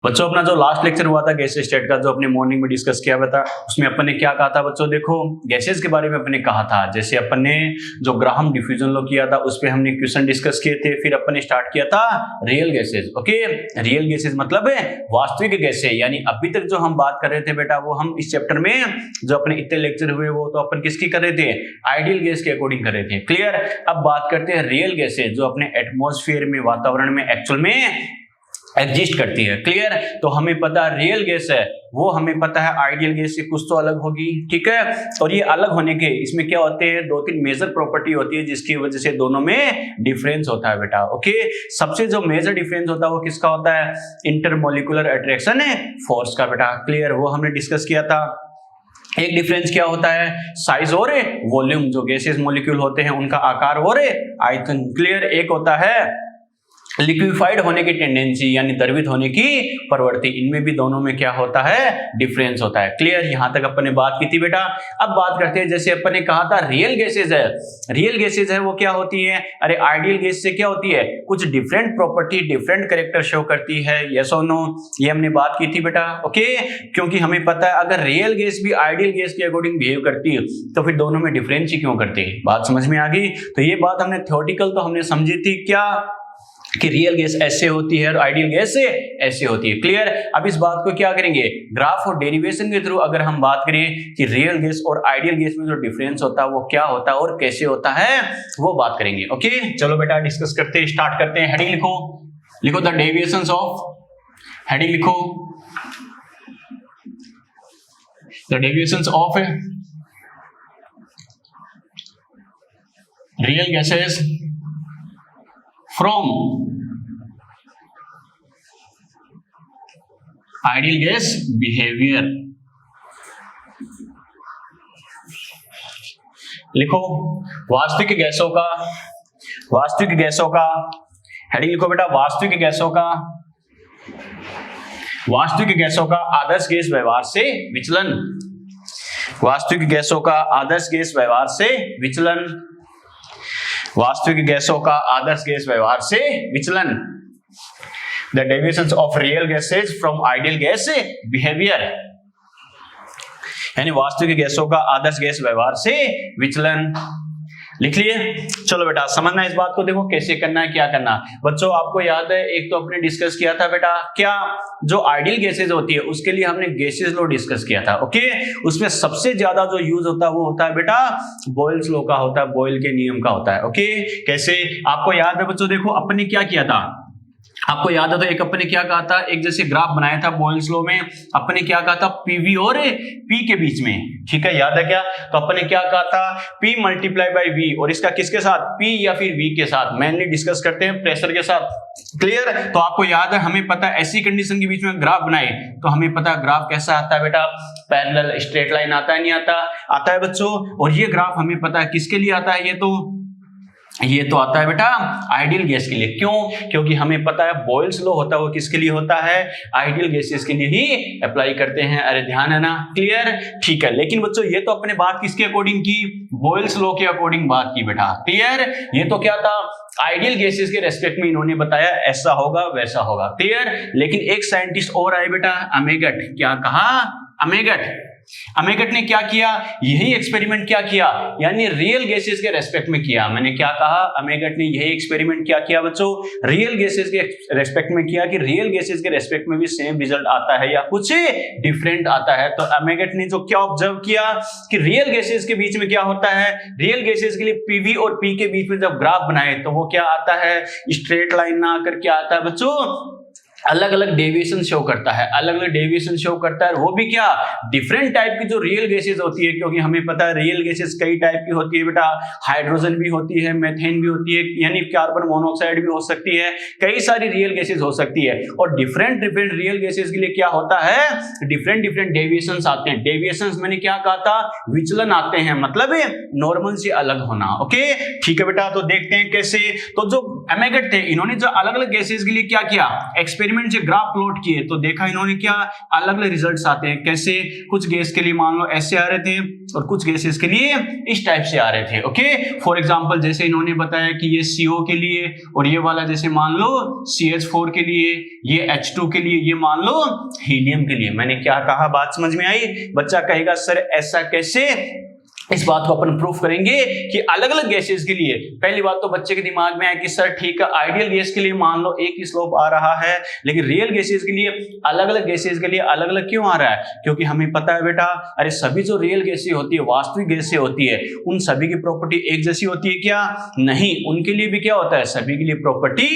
बच्चों अपना जो लास्ट लेक्चर हुआ था गैस स्टेट का, जो अपने मॉर्निंग में डिस्कस किया हुआ था, उसमें अपन ने क्या कहा था बच्चों? देखो गैसेस के बारे में अपन ने कहा था, जैसे अपन ने जो ग्राहम डिफ्यूजन लॉ किया था उस पे हमने क्वेश्चन डिस्कस किए थे। फिर अपन ने स्टार्ट किया था real gases. Okay, real gases मतलब है वास्तविक गैसें, यानी अभी तक जो हम बात कर रहे थे बेटा वो हम इस चैप्टर में जो अपने इतने लेक्चर हुए वो तो अपन किसकी कर रहे थे? आइडियल गैस के अकॉर्डिंग कर रहे थे। क्लियर। अब बात करते हैं रियल गैसेज जो अपने एटमॉस्फेयर में, वातावरण में एक्चुअल में एग्जिस्ट करती है। क्लियर। तो हमें पता है रियल गैस है वो हमें पता है आइडियल गैस से कुछ तो अलग होगी। ठीक है। और ये अलग होने के इसमें क्या होते हैं? दो तीन मेजर प्रॉपर्टी होती है जिसकी वजह से दोनों में डिफरेंस होता है बेटा। ओके, सबसे जो मेजर डिफरेंस होता है वो किसका होता है? इंटरमोलिकुलर अट्रैक्शन फोर्स का बेटा। क्लियर, वो हमने डिस्कस किया था। एक डिफरेंस क्या होता है? साइज और वॉल्यूम, जो गैसेस मॉलिक्यूल होते हैं उनका आकार और आयतन। क्लियर। एक होता है लिक्विफाइड होने की टेंडेंसी यानी द्रवित होने की प्रवृत्ति, इनमें भी दोनों में क्या होता है? डिफरेंस होता है। क्लियर, यहां तक अपन ने बात की थी बेटा। अब बात करते हैं, जैसे अपन ने कहा था रियल गैसेज है, रियल गैसेज है वो क्या होती है? अरे आइडियल गैस से क्या होती है? कुछ different property, different character show करती है। यस और नो, ये हमने बात की थी बेटा। ओके, क्योंकि हमें पता है अगर रियल गैस भी आइडियल गैस के अकॉर्डिंग बिहेव करती है तो फिर दोनों में डिफरेंस ही क्यों करती है? बात समझ में आ गई? तो ये बात हमने थ्योरेटिकल तो हमने समझी थी क्या कि रियल गैस ऐसे होती है और आइडियल गैस से ऐसे होती है। क्लियर। अब इस बात को क्या करेंगे? ग्राफ और डेरिवेशन के थ्रू अगर हम बात करें कि रियल गैस और आइडियल गैस में जो डिफरेंस होता है वो क्या होता है और कैसे होता है वो बात करेंगे। ओके, चलो बेटा डिस्कस करते हैं, स्टार्ट करते हैं। हेडिंग लिखो, लिखो द डेविएशंस ऑफ, हेडिंग लिखो the deviations of real gases from ideal gas behavior। लिखो वास्तविक गैसों का, वास्तविक गैसों का, हेडिंग लिखो बेटा वास्तविक गैसों का, वास्तविक गैसों का आदर्श गैस व्यवहार से विचलन, वास्तविक गैसों का आदर्श गैस व्यवहार से विचलन, वास्तविक गैसों का आदर्श गैस व्यवहार से विचलन। The deviations of real gases from ideal gas behaviour, यानी वास्तविक गैसों का आदर्श गैस व्यवहार से विचलन। लिख लिए? चलो बेटा समझना इस बात को, देखो कैसे करना है, क्या करना है। बच्चों आपको याद है एक तो अपने डिस्कस किया था बेटा क्या, जो आइडियल गैसेज होती है उसके लिए हमने गैसेज लॉ डिस्कस किया था। ओके, उसमें सबसे ज्यादा जो यूज होता है वो होता है बेटा बॉयल्स लॉ का होता है, बॉयल के नियम का होता है। ओके, कैसे आपको याद है बच्चों? देखो अपन ने क्या किया था, आपको याद है तो एक अपन ने क्या कहा था, एक जैसे ग्राफ बनाया था बॉयल्स लॉ में, अपन ने क्या कहा था? पीवी और पी के बीच में। ठीक है, याद है क्या? तो अपन ने क्या कहा था? P मल्टीप्लाई बाई V, और इसका किसके साथ? P या फिर V के साथ। मेनली डिस्कस करते हैं प्रेशर के साथ। क्लियर। तो आपको याद है, हमें पता है ऐसी कंडीशन के बीच में ग्राफ बनाए तो हमें पता है ग्राफ कैसा आता है बेटा? पैरेलल स्ट्रेट लाइन आता है, नहीं आता? आता है बच्चों। और ये ग्राफ हमें पता है किसके लिए आता है? ये तो आता है बेटा आइडियल गैस के लिए। क्यों? क्योंकि हमें पता है बॉयल्स लॉ होता है वो किसके लिए होता है? आइडियल गैसेस के लिए ही अप्लाई करते हैं। अरे ध्यान है ना? क्लियर, ठीक है। लेकिन बच्चों ये तो अपने बात किसके अकॉर्डिंग की? बॉयल्स लॉ के अकॉर्डिंग बात की बेटा। क्लियर, ये तो क्या था? आइडियल गैसेस के रेस्पेक्ट में इन्होंने बताया ऐसा होगा वैसा होगा। क्लियर। लेकिन एक साइंटिस्ट और आए बेटा, अमेगट। क्या कहा? अमेगट ने क्या किया? यही एक्सपेरिमेंट क्या किया? यानी रियल गैसेस के रेस्पेक्ट में किया। मैंने क्या कहा? अमेगट ने यही एक्सपेरिमेंट क्या किया बच्चों? रियल गैसेस के रेस्पेक्ट में किया कि रियल गैसेस के रेस्पेक्ट में भी सेम रिजल्ट आता है या कुछ डिफरेंट आता है। तो अमेगट ने जो क्या ऑब्जर्व किया कि रियल गैसेस के बीच में क्या होता है? रियल गैसेस के लिए पीवी और पी के बीच में जब ग्राफ बनाए तो वो क्या आता है? स्ट्रेट लाइन ना आकर क्या आता है बच्चों? अलग अलग डेविएशन शो करता है, अलग अलग डेविएशन शो करता है। वो भी क्या? डिफरेंट टाइप की जो रियल गैसेस होती है, क्योंकि हमें पता है रियल गैसेस कई टाइप की होती है बेटा। हाइड्रोजन भी होती है, मेथेन भी होती है, यानी कार्बन मोनोऑक्साइड भी हो सकती है, कई सारी रियल गैसेस हो सकती है। और डिफरेंट डिफरेंट रियल गैसेस के लिए क्या होता है? डिफरेंट डिफरेंट डेविएशंस आते हैं। डेविएशंस मैंने क्या कहा था? विचलन आते हैं, मतलब नॉर्मल से अलग होना। ओके, ठीक है बेटा। तो देखते हैं कैसे। तो जो अमेगट थे इन्होंने जो अलग अलग गैसेस के लिए क्या किया? एक्सपेरिमेंट एक्सपेरिमेंट से ग्राफ प्लॉट किए तो देखा इन्होंने क्या अलग अलग रिजल्ट्स आते हैं। कैसे, कुछ गैस के लिए मान लो ऐसे आ रहे थे और कुछ गैसेस के लिए इस टाइप से आ रहे थे। ओके, फॉर एग्जांपल जैसे इन्होंने बताया कि ये CO के लिए और ये वाला जैसे मान लो CH4 के लिए, ये H2 के लिए, ये मान लो हीलियम के लिए। मैंने क्या कहा, बात समझ में आई? बच्चा कहेगा सर ऐसा कैसे? इस बात को अपन प्रूफ करेंगे कि अलग अलग गैसेस के लिए पहली बात तो बच्चे के दिमाग में है कि सर ठीक है, आइडियल गैस के लिए मान लो एक ही स्लोप आ रहा है, लेकिन रियल गैसेस के लिए अलग अलग गैसेस के लिए अलग अलग क्यों आ रहा है? क्योंकि हमें पता है बेटा, अरे सभी जो रियल गैसें होती है, वास्तविक गैसें होती है, उन सभी की प्रॉपर्टी एक जैसी होती है क्या? नहीं, उनके लिए भी क्या होता है, सभी के लिए प्रॉपर्टी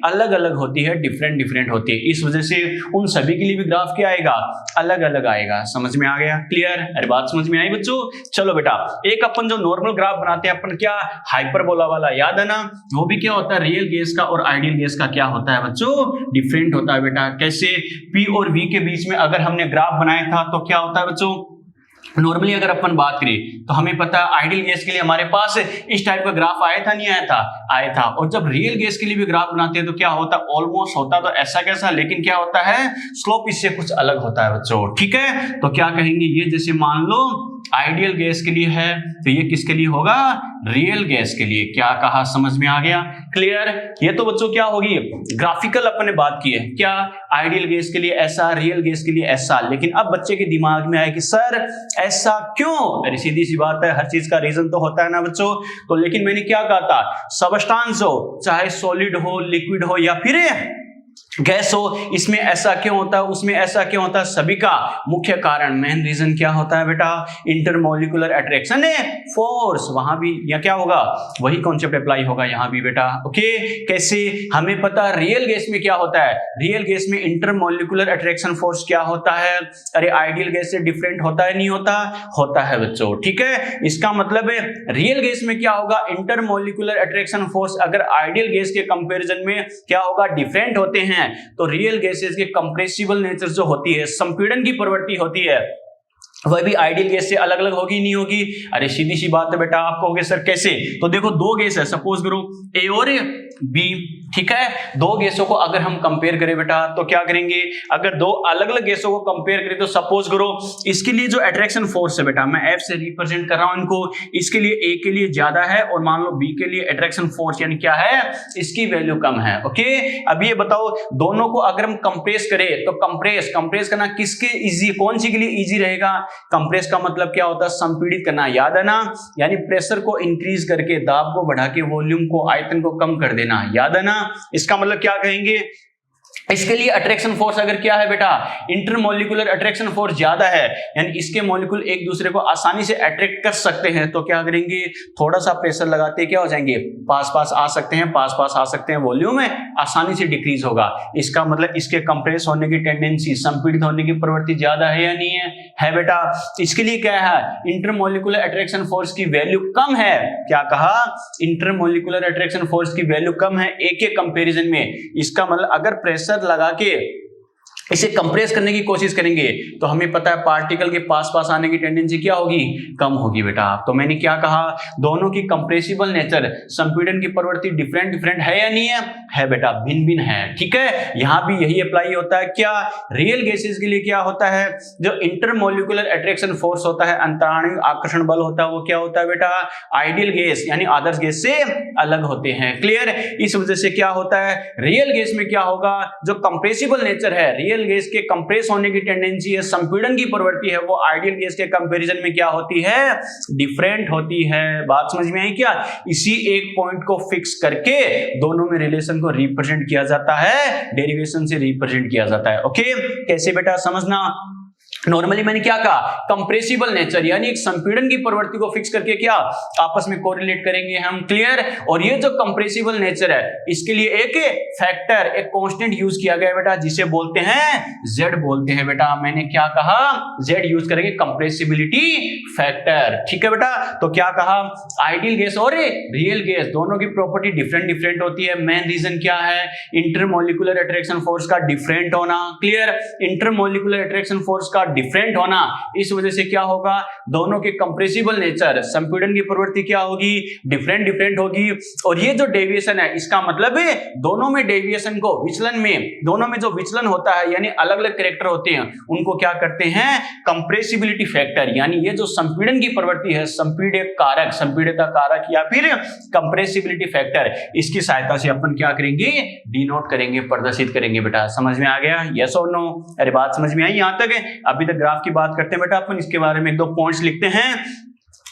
अलग अलग होती है, डिफरेंट डिफरेंट होती है। इस वजह से उन सभी के लिए भी ग्राफ क्या आएगा, अलग अलग आएगा। समझ में आ गया? क्लियर? अरे बात समझ में आई बच्चों? चलो बेटा, एक अपन जो नॉर्मल ग्राफ बनाते हैं अपन क्या, हाइपरबोला वाला, याद है ना? वो भी क्या होता है, रियल गैस का और आइडियल गैस का क्या होता है बच्चों, डिफरेंट होता है बेटा। कैसे? P और V के बीच में अगर हमने ग्राफ बनाया था तो क्या होता है बच्चों, नॉर्मली अगर अपन बात करें तो हमें पता है आइडियल गैस के लिए हमारे पास इस टाइप का ग्राफ आया था, नहीं आया था? आया था। और जब रियल गैस के लिए भी ग्राफ बनाते हैं तो क्या होता है, ऑलमोस्ट होता तो ऐसा कैसा, लेकिन क्या होता है, स्लोप इससे कुछ अलग होता है बच्चों। ठीक है, तो क्या कहेंगे, ये जैसे मान लो आइडियल गैस के लिए है तो ये किसके लिए होगा, रियल गैस के लिए। क्या कहा, समझ में आ गया? क्लियर? ये तो बच्चों क्या होगी, ग्राफिकल अपन ने बात की है, क्या आइडियल गैस के लिए ऐसा, रियल गैस के लिए ऐसा। लेकिन अब बच्चे के दिमाग में आए कि सर ऐसा क्यों? अरे सीधी सी बात है, हर चीज का रीजन तो होता है ना बच्चों। तो लेकिन मैंने क्या कहा था, सबस्टांस हो, चाहे सॉलिड हो, लिक्विड हो या फिर गैस हो, इसमें ऐसा क्यों होता है, उसमें ऐसा क्यों होता है, सभी का मुख्य कारण, मेन रीजन क्या होता है बेटा, इंटरमोलिकुलर अट्रैक्शन फोर्स। वहां भी या क्या होगा, वही कॉन्सेप्ट अप्लाई होगा यहां भी बेटा। ओके, कैसे? हमें पता है रियल गैस में क्या होता है, रियल गैस में इंटरमोलिकुलर अट्रैक्शन फोर्स क्या होता है। अरे आइडियल गैस से डिफरेंट होता है, नहीं होता? होता है बच्चों। ठीक है, इसका मतलब है रियल गैस में क्या होगा, इंटरमोलिकुलर अट्रैक्शन फोर्स अगर आइडियल गैस के कंपैरिजन में क्या होगा, डिफरेंट होते हैं। तो रियल गैसेस के कंप्रेसिबल नेचर जो होती है, संपीड़न की प्रवृत्ति होती है, वह भी आइडियल गैस से अलग अलग होगी, नहीं होगी? अरे सीधी सी बात है बेटा, आप कहोगे सर कैसे? तो देखो दो गैस है, सपोज करो A और B, ठीक है? दो गैसों को अगर हम कंपेयर करें बेटा तो क्या करेंगे, अगर दो अलग अलग गैसों को कंपेयर करें तो सपोज करो इसके लिए जो अट्रैक्शन फोर्स है बेटा, मैं F से रिप्रेजेंट कर रहा हूं इनको, इसके लिए A के लिए ज्यादा है और मान लो B के लिए अट्रैक्शन फोर्स यानी क्या है, इसकी वैल्यू कम है। ओके, अब ये बताओ दोनों को अगर हम कंप्रेस करें तो कंप्रेस करना किसके इजी, कौन सी के लिए इजी रहेगा? कंप्रेस का मतलब क्या होता है, संपीड़ित करना, याद है ना? यानी प्रेशर को इंक्रीज करके, दाब को बढ़ा के, वॉल्यूम को, आयतन को कम कर देना, याद है ना? इसका मतलब क्या कहेंगे, इसके लिए अट्रैक्शन फोर्स अगर क्या है बेटा, इंटरमोलिकुलर अट्रैक्शन फोर्स ज्यादा है, यानी इसके मॉलिक्यूल एक दूसरे को आसानी से अट्रैक्ट कर सकते हैं। तो क्या करेंगे, थोड़ा सा प्रेशर लगाते क्या हो जाएंगे, पास पास आ सकते हैं, पास पास आ सकते हैं, वॉल्यूम में आसानी से डिक्रीज होगा। इसका मतलब इसके कंप्रेस होने की टेंडेंसी, संपीड़ित होने की प्रवृत्ति ज्यादा है या नहीं है? है बेटा। इसके लिए क्या है, इंटरमोलिकुलर अट्रैक्शन फोर्स की वैल्यू कम है। क्या कहा, इंटरमोलिकुलर अट्रैक्शन फोर्स की वैल्यू कम है ए के कंपैरिजन में। इसका मतलब अगर प्रेशर लगा के इसे कंप्रेस करने की कोशिश करेंगे तो हमें पता है पार्टिकल के पास पास आने की टेंडेंसी क्या होगी, कम होगी बेटा। तो मैंने क्या कहा, दोनों की कंप्रेसिबल नेचर, संपीड़न की प्रवृत्ति डिफरेंट डिफरेंट है या नहीं है? है बेटा, भिन्न भिन्न है। ठीक है, यहां भी यही अप्लाई होता है। क्या रियल गैसेस के लिए क्या होता है, जो इंटरमोलिकुलर अट्रैक्शन फोर्स होता है, अंतराणु आकर्षण बल होता है, वो क्या होता है बेटा, आइडियल गैस यानी आदर्श गैस से अलग होते हैं। क्लियर? इस वजह से क्या होता है, रियल गैस में क्या होगा, जो कंप्रेसिबल नेचर है, रियल गैस के कंप्रेस होने की टेंडेंसी है, संपीड़न की प्रवृत्ति है, वो आइडियल गैस के कंपैरिजन में क्या होती है, डिफरेंट होती है। बात समझ में आई क्या? इसी एक पॉइंट को फिक्स करके दोनों में रिलेशन को रिप्रेजेंट किया जाता है, डेरिवेशन से रिप्रेजेंट किया जाता है। ओके, कैसे बेटा समझना। नॉर्मली मैंने क्या कहा, कंप्रेसिबल नेचर यानी एक संपीड़न की प्रवृत्ति को फिक्स करके क्या आपस में कोरिलेट करेंगे हम। क्लियर? और ये जो कंप्रेसिबल नेचर है इसके लिए एक फैक्टर, एक कांस्टेंट यूज किया गया बेटा, जिसे बोलते हैं Z बोलते हैं बेटा। मैंने क्या कहा, Z यूज करेंगे, कंप्रेसिबिलिटी फैक्टर। ठीक है बेटा। तो क्या कहा, आइडियल गैस और रियल गैस दोनों की प्रॉपर्टी डिफरेंट डिफरेंट होती है। मेन रीजन क्या है, इंटरमोलिकुलर अट्रैक्शन फोर्स का डिफरेंट होना। क्लियर? इंटरमोलिकुलर अट्रैक्शन फोर्स का डिफरेंट होना, इस वजह से क्या होगा, दोनों के कंप्रेसिबल नेचर, संपीड़न की प्रवृत्ति क्या होगी, डिफरेंट होगी। और ये जो डेविएशन है, इसका मतलब है दोनों में डेविएशन को, विचलन में, दोनों में जो विचलन होता है यानी अलग अलग कैरेक्टर होते हैं, उनको क्या करते हैं, कंप्रेसिबिलिटी फैक्टर, यानी ये जो संपीड़न की प्रवृत्ति है, संपीड़क कारक, संपीड़िता कारक या फिर कंप्रेसिबिलिटी फैक्टर, इसकी सहायता से अपन क्या करेंगे, डिनोट करेंगे, प्रदर्शित करेंगे। बेटा समझ में आ गया, यस और नो? अरे बात समझ में आई यहाँ तक? अभी तक ग्राफ की बात करते हैं बेटा अपन, इसके बारे में एक दो पॉइंट्स लिखते हैं।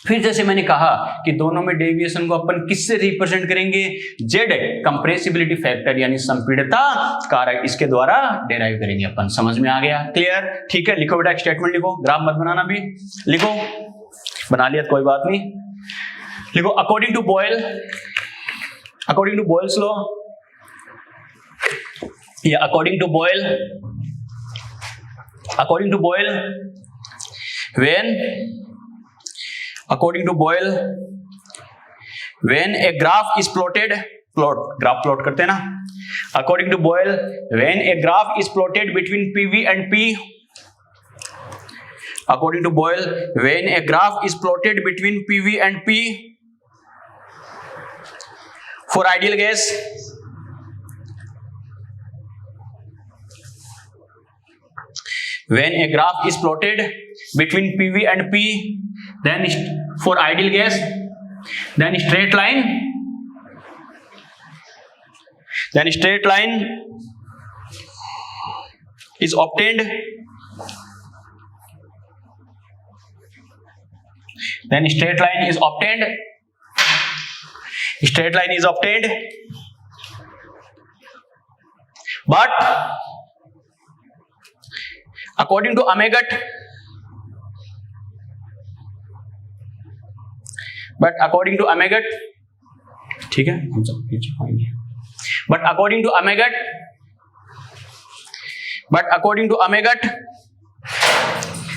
फिर जैसे मैंने कहा कि दोनों में डेविएशन को अपन किससे रिप्रेजेंट करेंगे, जेड कंप्रेसिबिलिटी फैक्टर यानी संपीड़िता कारक, इसके द्वारा डेराइव करेंगे अपन। समझ में आ गया, क्लियर? ठीक है, लिखो बेटा, एक स्टेटमेंट लिखो, ग्राफ मत बनाना भी, लिखो, बना लिया कोई बात नहीं, लिखो अकॉर्डिंग टू बॉयल्स लॉ, या according to Boyle, when a graph is plotted, graph plot करते हैं ना, according to Boyle, when a graph is plotted between PV and P, according to Boyle, when a graph is plotted between PV and P for ideal gas, when a graph is plotted between PV and P, then for ideal gas, then straight line is obtained, but according to Amagat, ठीक है, but according to Amagat,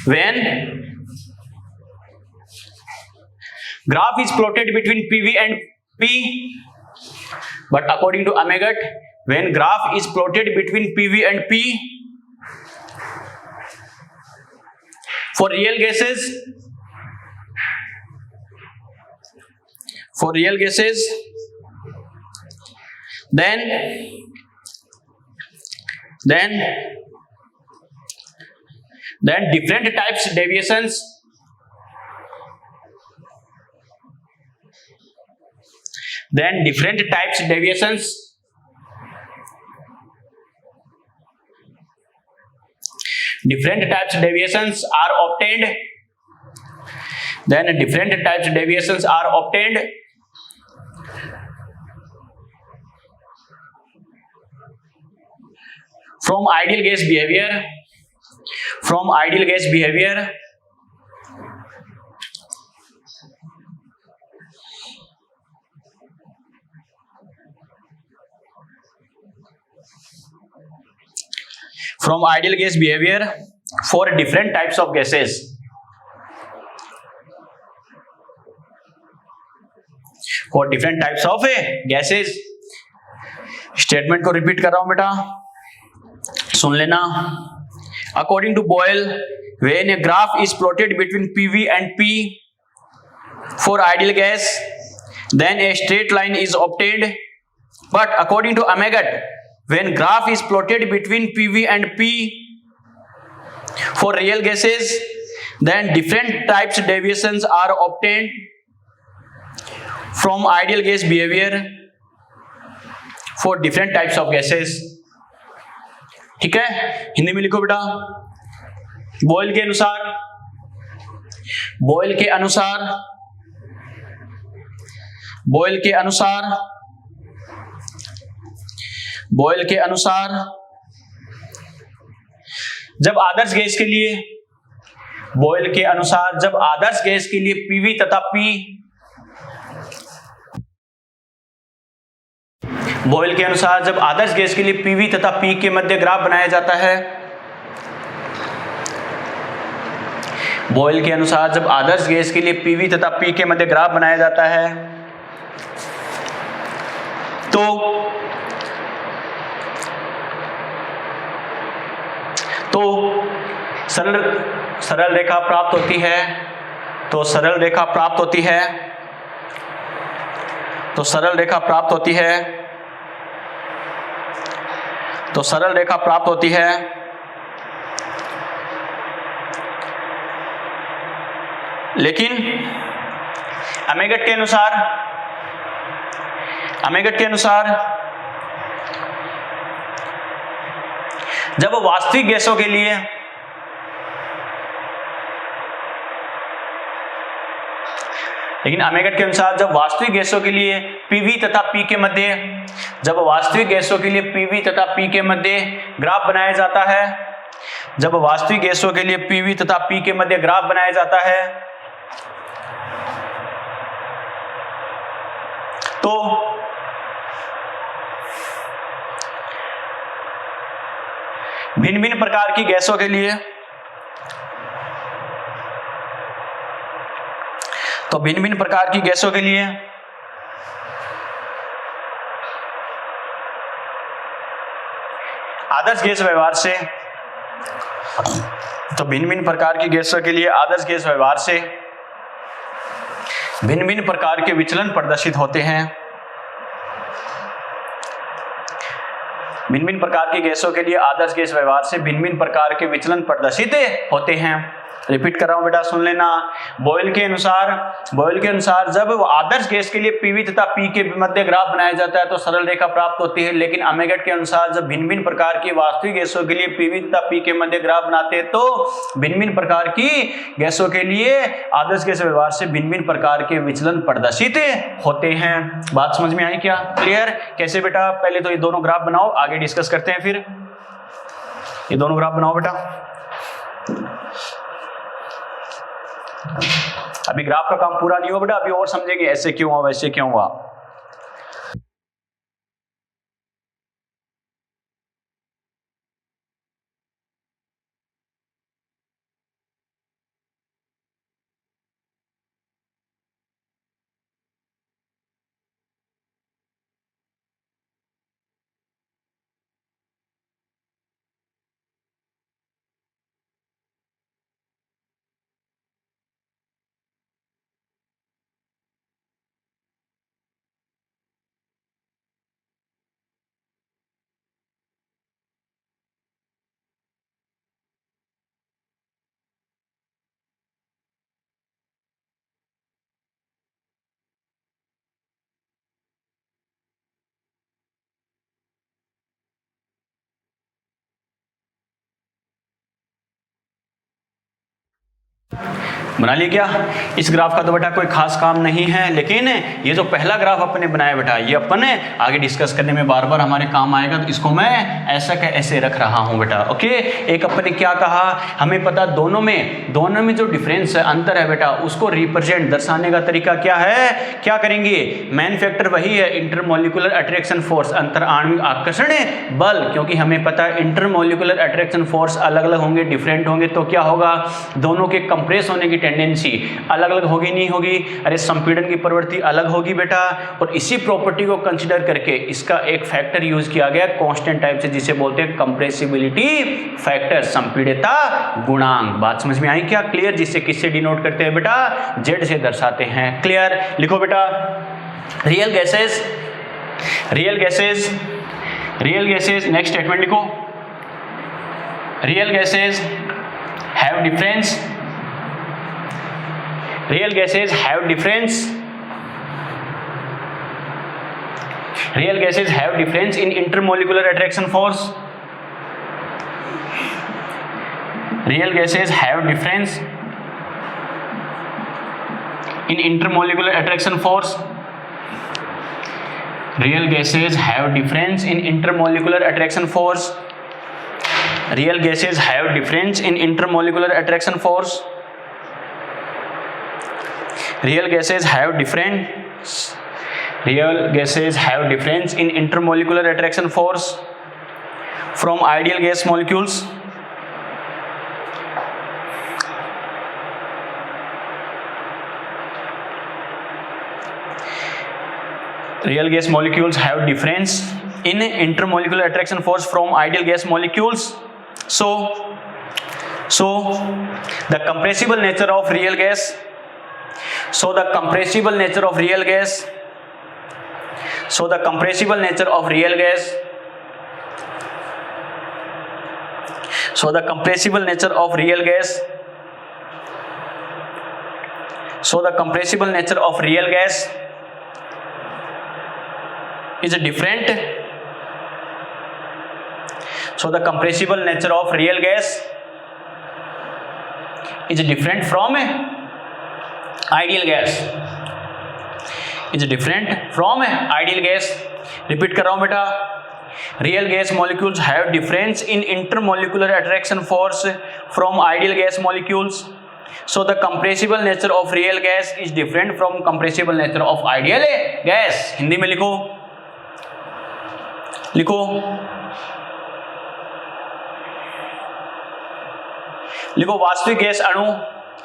when graph is plotted between PV and P, but according to Amagat, when graph is plotted between PV and P for real gases, then different types deviations are obtained, from ideal gas behavior, for different types of gases. Statement को repeat कर रहा हूं बेटा, सुन लेना। According to Boyle, when a graph is plotted between PV and P for ideal gas, then a straight line is obtained. But according to Amagat, when graph is plotted between PV and P for real gases, then different types deviations are obtained from ideal gas behavior for different types of gases. ठीक है, हिंदी में लिखो बेटा। Boyle के अनुसार जब आदर्श gas के लिए PV तथा P, Boyle के अनुसार जब आदर्श गैस के लिए PV तथा P के मध्य ग्राफ बनाया जाता है, Boyle के अनुसार जब आदर्श गैस के लिए PV तथा P के मध्य ग्राफ बनाया जाता है, तो सरल रेखा प्राप्त होती है, तो सरल रेखा प्राप्त होती है, तो सरल रेखा प्राप्त होती है, तो सरल रेखा प्राप्त होती है। लेकिन अमेगट के अनुसार जब वास्तविक गैसों के लिए लेकिन अमेगट के अनुसार जब वास्तविक गैसों के लिए पीवी तथा पी के मध्य जब वास्तविक गैसों के लिए पीवी तथा पी के मध्य ग्राफ बनाया जाता है, जब वास्तविक गैसों के लिए पीवी तथा पी के मध्य ग्राफ बनाया जाता है, तो भिन्न भिन्न प्रकार की गैसों के लिए भिन्न भिन्न प्रकार की गैसों के लिए आदर्श गैस व्यवहार से भिन्न भिन्न प्रकार की गैसों के लिए आदर्श गैस व्यवहार से भिन्न भिन्न प्रकार के विचलन प्रदर्शित होते हैं। भिन्न भिन्न प्रकार की गैसों के लिए आदर्श गैस व्यवहार से भिन्न भिन्न प्रकार के विचलन प्रदर्शित होते हैं। रिपीट कर रहा हूं बेटा, सुन लेना। बॉयल के अनुसार जब आदर्श गैस के लिए पीवी तथा पी के मध्य ग्राफ बनाया जाता है तो सरल रेखा प्राप्त होती है। लेकिन अमेगट के अनुसार जब भिन्न भिन्न प्रकार की वास्तविक गैसों के लिए पीवी तथा पी के मध्य ग्राफ बनाते हैं तो भिन्न भिन्न प्रकार की गैसों के लिए आदर्श गैस व्यवहार से भिन्न भिन्न प्रकार के विचलन प्रदर्शित होते हैं। बात समझ में आई क्या? क्लियर? कैसे बेटा? पहले तो ये दोनों ग्राफ बनाओ, आगे डिस्कस करते हैं। फिर ये दोनों ग्राफ बनाओ बेटा। अभी ग्राफ का काम पूरा नहीं हुआ बेटा, अभी और समझेंगे ऐसे क्यों हुआ वैसे क्यों हुआ। बना लिया क्या? इस ग्राफ का तो बेटा कोई खास काम नहीं है, लेकिन ये जो पहला ग्राफ अपने बनाया बेटा, ये अपन आगे डिस्कस करने में बार बार हमारे काम आएगा, तो इसको मैं ऐसा का ऐसे रख रहा हूं बेटा। ओके, एक अपन ने क्या कहा, हमें पता दोनों में जो डिफरेंस है, अंतर है बेटा, उसको रिप्रेजेंट दर्शाने का तरीका क्या है? क्या करेंगे? मेन फैक्टर वही है, इंटरमोलिकुलर अट्रैक्शन फोर्स, अंतर आणविक आकर्षण बल। क्योंकि हमें पता है इंटरमोलिकुलर अट्रैक्शन फोर्स अलग अलग होंगे, डिफरेंट होंगे, तो क्या होगा? दोनों के कंप्रेस होने की टेंडेंसी अलग अलग होगी, नहीं होगी? अरे संपीड़न की प्रवृत्ति अलग होगी बेटा। और इसी प्रॉपर्टी को कंसीडर करके इसका एक फैक्टर यूज किया गया कांस्टेंट टाइप से, जिसे बोलते हैं कंप्रेसिबिलिटी फैक्टर, संपीड़ितता गुणांक। बात समझ में आई क्या? क्लियर? जिससे किससे डिनोट करते हैं बेटा? जेड से दर्शाते हैं। क्लियर? लिखो बेटा, रियल गैसेस, नेक्स्ट स्टेटमेंट लिखो, real gases have difference, real gases have difference in intermolecular attraction force. Real gases have difference in intermolecular attraction force. Real gases have difference in intermolecular attraction force. Real gases have difference in intermolecular attraction force. Real gases have difference in intermolecular attraction force from ideal gas molecules. Real gas molecules have difference in intermolecular attraction force from ideal gas molecules. So So the compressible nature of real gas. So the compressible nature of real gas. So the compressible nature of real gas. So the compressible nature of real gas. So the compressible nature of real gas is different. So the compressible nature of real gas is different from ideal gas. Is different from ideal gas. Repeat कर रहा हूं बेटा. Real gas molecules have difference in intermolecular attraction force from ideal gas molecules. So the compressible nature of real gas is different from compressible nature of ideal gas. Hindi में लिखो, लिखो, लिखो. वास्तविक gas अणु,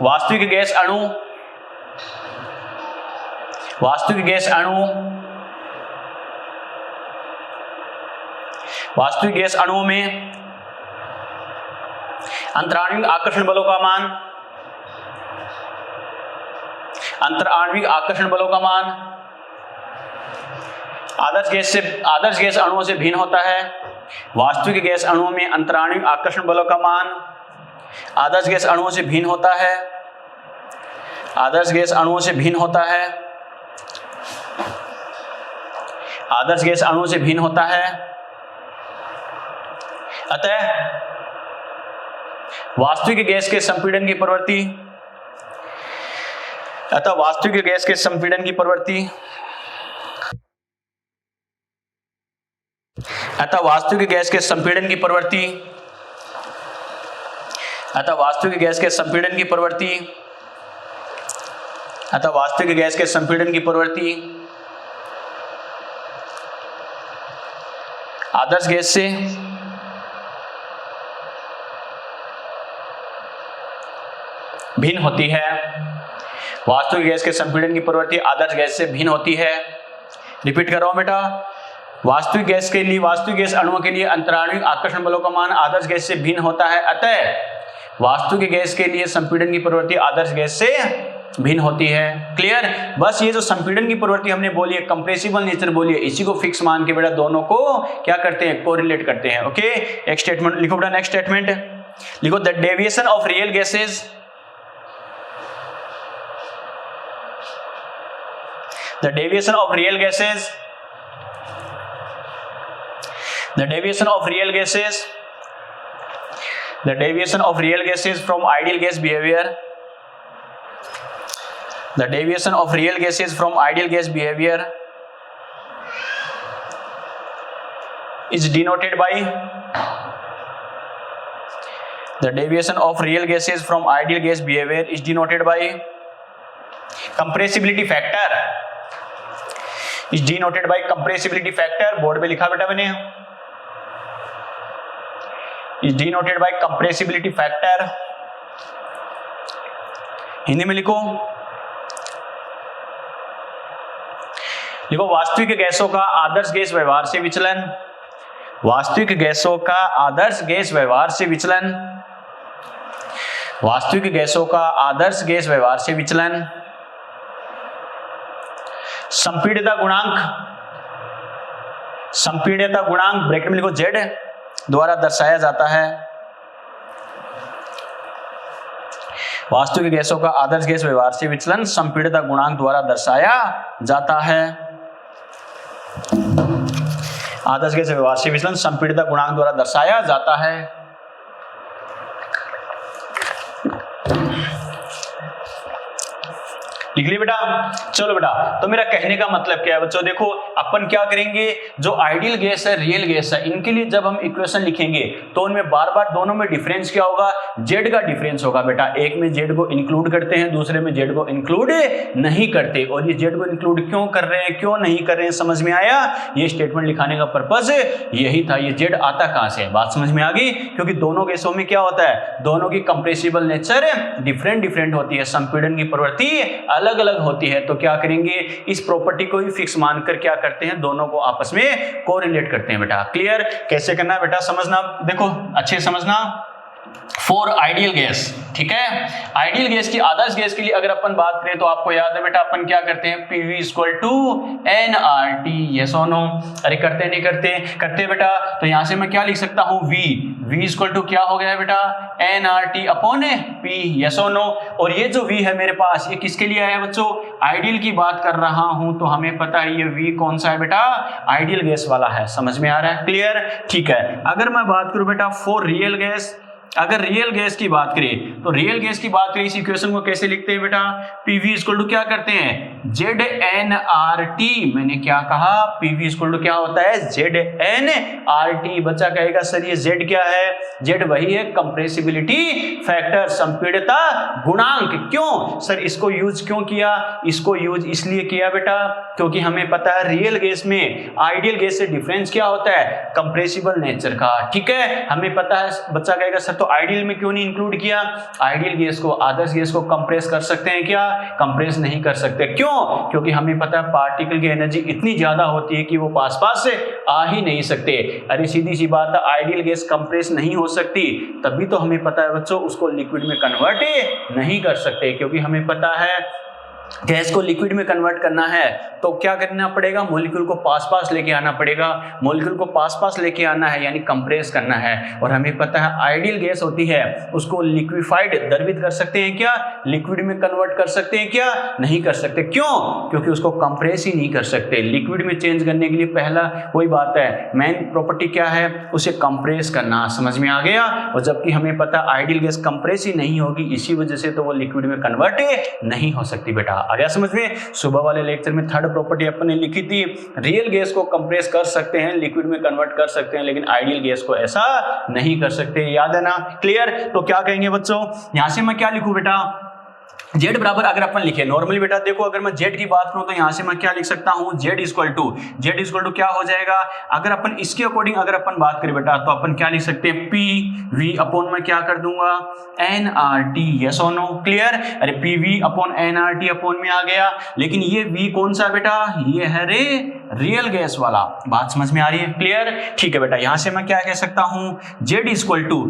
वास्तविक गैस अणु, वास्तविक गैस अणु, वास्तविक गैस अणुओं में अंतराण्विक आकर्षण बलों का मान, अंतराण्विक आकर्षण बलों का मान आदर्श गैस अणुओं से भिन्न होता है. वास्तविक गैस अणुओं में अंतराण्विक आकर्षण बलों का मान आदर्श गैस अणुओं से भिन्न होता है. आदर्श गैस अणुओं से भिन्न होता है. आदर्श गैस अणुओं से भिन्न होता है. अतः वास्तविक गैस के संपीड़न की प्रवृत्ति, अतः वास्तविक गैस के संपीड़न की प्रवृत्ति, अतः वास्तविक गैस के संपीड़न की प्रवृत्ति, अतः वास्तविक गैस के संपीड़न की प्रवृत्ति, अतः वास्तविक गैस के संपीड़न की प्रवृत्ति आदर्श गैस से भिन्न होती है. वास्तविक गैस के संपीड़न की प्रवृत्ति आदर्श गैस से भिन्न होती है. रिपीट कर रहा हूं बेटा. वास्तविक गैस के लिए, वास्तविक गैस अणुओं के लिए अंतराण्विक आकर्षण बलों का मान आदर्श गैस से भिन्न होता है. अतः वास्तविक गैस के लिए संपीड़न की प्रवृत्ति आदर्श गैस से भिन्न होती है. क्लियर. बस ये जो संपीड़न की प्रवृत्ति हमने बोली है, कंप्रेसिबल नेचर बोली है, इसी को फिक्स मान के बेटा दोनों को क्या करते हैं, कोरिलेट करते हैं. ओके. एक स्टेटमेंट लिखो बेटा. नेक्स्ट स्टेटमेंट लिखो. The deviation of real gases, the deviation of real gases, the deviation of real gases, the deviation of real gases from ideal gas behavior, the deviation of real gases from ideal gas behavior is denoted by, the deviation of real gases from ideal gas behavior is denoted by compressibility factor, is denoted by compressibility factor. Board पे लिखा बेटा मैंने, is denoted by compressibility factor. Hindi में लिखो, लिखो. वास्तविक गैसों का आदर्श गैस व्यवहार से विचलन, वास्तविक गैसों का आदर्श गैस व्यवहार से विचलन, वास्तविक गैसों का आदर्श गैस व्यवहार से विचलन संपीड़ितता गुणांक, संपीड़ितता गुणांक ब्रैकेट में लिखो Z द्वारा दर्शाया जाता है. वास्तविक गैसों का आदर्श गैस व्यवहार से विचलन संपीड़ितता गुणांक द्वारा दर्शाया जाता है. आदर्श गैस व्यवहार से विचलन संपीड़ितता गुणांक द्वारा दर्शाया जाता है. लिख लिया बेटा. चलो बेटा, तो मेरा कहने का मतलब क्या है बच्चों, देखो अपन क्या करेंगे, जो आइडियल गैस है, रियल गैस है, इनके लिए जब हम इक्वेशन लिखेंगे तो उनमें बार बार दोनों में डिफरेंस क्या होगा, जेड का डिफरेंस होगा बेटा. एक में जेड को इंक्लूड करते हैं, दूसरे में जेड को इंक्लूड नहीं करते. और ये जेड को इंक्लूड क्यों कर रहे हैं, क्यों नहीं कर रहे हैं, समझ में आया. ये स्टेटमेंट लिखाने का पर्पज यही था. ये जेड आता कहां से, बात समझ में आ गई. क्योंकि दोनों गैसों में क्या होता है, दोनों की कंप्रेसिबल नेचर डिफरेंट होती है, संपीड़न की प्रवृत्ति अलग अलग होती है. तो क्या करेंगे, इस प्रॉपर्टी को ही फिक्स मानकर क्या करते हैं, दोनों को आपस में कोरिलेट करते हैं बेटा. क्लियर. कैसे करना है बेटा, समझना, देखो अच्छे समझना. फॉर आइडियल गैस, ठीक है। आइडियल गैस की, आदर्श गैस के लिए अगर अपन बात करें तो आपको याद है बेटा अपन क्या करते हैं, PV equal to nRT, yes और नो। अरे करते नहीं करते, करते बेटा। तो यहां से मैं क्या लिख सकता हूं, V इक्वल टू क्या हो गया बेटा, nRT अपॉन P, यस और नो। और ये जो V है मेरे पास, ये किसके लिए आया बच्चों, आइडियल की बात कर रहा हूं, तो हमें पता है ये V कौन सा है बेटा, आइडियल गैस वाला है। समझ में आ रहा है, क्लियर, ठीक है। अगर मैं बात करूं बेटा फॉर रियल गैस, अगर रियल गैस की बात करें तो रियल गैस की बात करें, इस इक्वेशन को कैसे लिखते हैं बेटा, PV इक्वल टू क्या करते हैं, ZnRT। मैंने क्या कहा, PV इक्वल टू क्या होता है, ZnRT। बच्चा कहेगा सर ये Z क्या है, Z वही है कंप्रेसिबिलिटी फैक्टर, संपीड़ितता गुणांक। क्यों सर इसको यूज क्यों किया, इसको यूज इसलिए किया बेटा क्योंकि हमें पता है रियल गैस में आइडियल गैस से डिफरेंस क्या होता है, कंप्रेसिबल नेचर का, ठीक है। हमें पता है, बच्चा कहेगा सर तो आइडियल में क्यों नहीं इंक्लूड किया, आइडियल गैस को, आदर्श गैस को कंप्रेस कर सकते हैं क्या, कंप्रेस नहीं कर सकते। क्यों, क्योंकि हमें पता है पार्टिकल की एनर्जी इतनी ज्यादा होती है कि वो पास पास से आ ही नहीं सकते। अरे सीधी सी बात है, आइडियल गैस कंप्रेस नहीं हो सकती, तभी तो हमें पता है बच्चों उसको लिक्विड में कन्वर्ट नहीं कर सकते, क्योंकि हमें पता है गैस को लिक्विड में कन्वर्ट करना है तो क्या करना पड़ेगा, मॉलिक्यूल को पास पास लेके आना पड़ेगा, मॉलिक्यूल को पास पास लेके आना है यानी कंप्रेस करना है। और हमें पता है आइडियल गैस होती है उसको लिक्विफाइड, द्रवित कर सकते हैं क्या, लिक्विड में कन्वर्ट कर सकते हैं क्या, नहीं कर सकते। क्यों, क्योंकि उसको कंप्रेस ही नहीं कर सकते। लिक्विड में चेंज करने के लिए पहला वही बात है, मेन प्रॉपर्टी क्या है, उसे कंप्रेस करना। समझ में आ गया। और जबकि हमें पता आइडियल गैस कंप्रेस ही नहीं होगी, इसी वजह से तो वो लिक्विड में कन्वर्ट नहीं हो सकती बेटा। आ गया समझ में। सुबह वाले लेक्चर में थर्ड प्रॉपर्टी अपन ने लिखी थी, रियल गैस को कंप्रेस कर सकते हैं, लिक्विड में कन्वर्ट कर सकते हैं, लेकिन आइडियल गैस को ऐसा नहीं कर सकते। याद है ना, क्लियर। तो क्या कहेंगे बच्चों, यहां से मैं क्या लिखूं बेटा, Z बराबर अगर अपन लिखे नॉर्मली बेटा, देखो अगर मैं Z की बात करूं तो यहां से मैं क्या लिख सकता हूं, Z इक्वल टू क्या हो जाएगा, अगर अपन इसके अकॉर्डिंग अगर अपन बात करें बेटा तो अपन क्या लिख सकते हैं, PV अपॉन में क्या कर दूंगा, nRT, यस और नो, क्लियर। अरे PV अपॉन nRT अपॉन में आ गया, लेकिन ये V कौन सा बेटा, ये है रे रियल गैस वाला। बात समझ में आ रही है, क्लियर, ठीक है बेटा। यहां से मैं क्या कह सकता हूं, Z इक्वल टू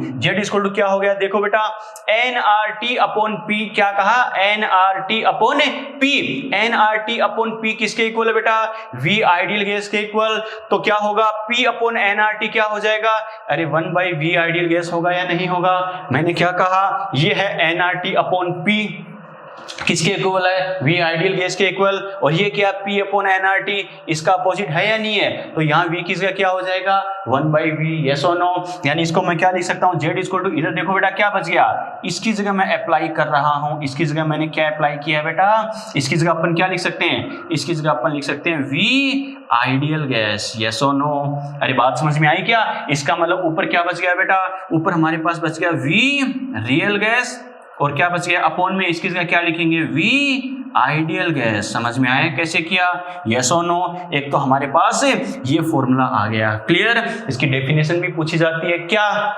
क्या हो गया, देखो बेटा nRT अपॉन P, क्या कहा, nRT upon P, nRT upon P किसके इक्वल है बेटा, V आइडियल गैस के इक्वल। तो क्या होगा, P अपॉन nRT क्या हो जाएगा, अरे 1/V आइडियल गैस होगा या नहीं होगा। मैंने क्या कहा, ये है nRT अपॉन P किसके इक्वल है, V आइडियल गैस के इक्वल। और ये क्या, P अपॉन nRT, इसका अपोजिट है या नहीं है, तो यहाँ V किसका क्या हो जाएगा, 1/V, यस और नो। यानी इसको मैं क्या लिख सकता हूँ, Z इक्वल टू, इधर देखो बेटा क्या बच गया, इसकी जगह मैं अप्लाई कर रहा हूँ, इसकी जगह मैंने क्या अप्लाई किया है बेटा, इसकी जगह अपन क्या लिख सकते हैं, इसकी जगह अपन लिख सकते हैं V आइडियल गैस, यस और नो। अरे बात समझ में आई क्या, इसका मतलब ऊपर क्या बच गया बेटा, ऊपर हमारे पास बच गया V रियल गैस, और क्या बच गया अपॉन में, इसकी जगह क्या लिखेंगे, V आइडियल गैस। समझ में आया कैसे किया, यस और नो। एक तो हमारे पास ये फॉर्मूला आ गया, क्लियर। इसकी डेफिनेशन भी पूछी जाती है क्या,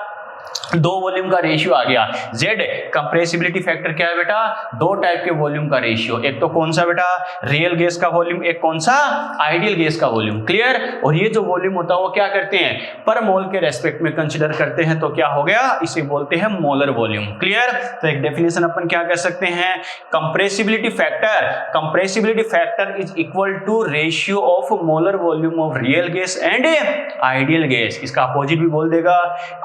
दो वॉल्यूम का रेशियो आ गया। Z कंप्रेसिबिलिटी फैक्टर क्या है बेटा, दो टाइप के वॉल्यूम का रेशियो, एक तो कौन सा बेटा, रियल गैस का वॉल्यूम, एक कौन सा, आइडियल गैस का वॉल्यूम, क्लियर। और ये जो वॉल्यूम होता है वो क्या करते हैं, पर मोल के रेस्पेक्ट में कंसीडर करते हैं, तो क्या हो गया, इसे बोलते हैं मोलर वॉल्यूम, क्लियर। तो एक डेफिनेशन अपन क्या कह सकते हैं, compressibility factor is equal to ratio of molar volume of real gas and ideal gas. इसका अपोजिट भी बोल देगा,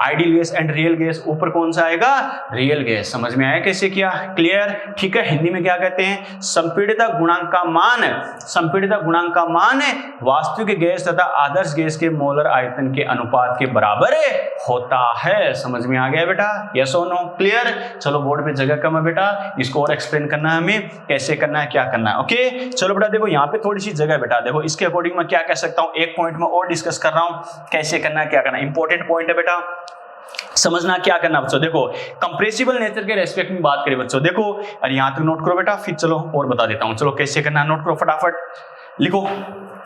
ideal gas and real gas, ऊपर कौन सा आएगा, रियल गैस। समझ में आया कैसे किया, क्लियर, ठीक है। हिंदी में क्या कहते हैं, संपीड़ितता गुणांक का मान वास्तविक गैस तथा आदर्श गैस के मोलर आयतन के अनुपात के बराबर होता है। समझ में आ गया बेटा, यस और नो, क्लियर। चलो बोर्ड पे जगह कम है बेटा, इसको और एक्सप्लेन करना है हमें, कैसे करना है, क्या करना है, ओके। चलो बेटा देखो यहाँ पे थोड़ी सी जगह है बेटा, देखो इसके अकॉर्डिंग मैं क्या कह सकता हूँ, एक पॉइंट में और डिस्कस कर रहा हूँ, कैसे करना है, क्या करना है, इंपॉर्टेंट पॉइंट है बेटा, समझना क्या करना बच्चों। देखो कंप्रेसिबल नेचर के रेस्पेक्ट में बात करें बच्चों, देखो अरे यहां तक नोट करो बेटा, फिर चलो और बता देता हूं। चलो कैसे करना है, नोट करो फटाफट, लिखो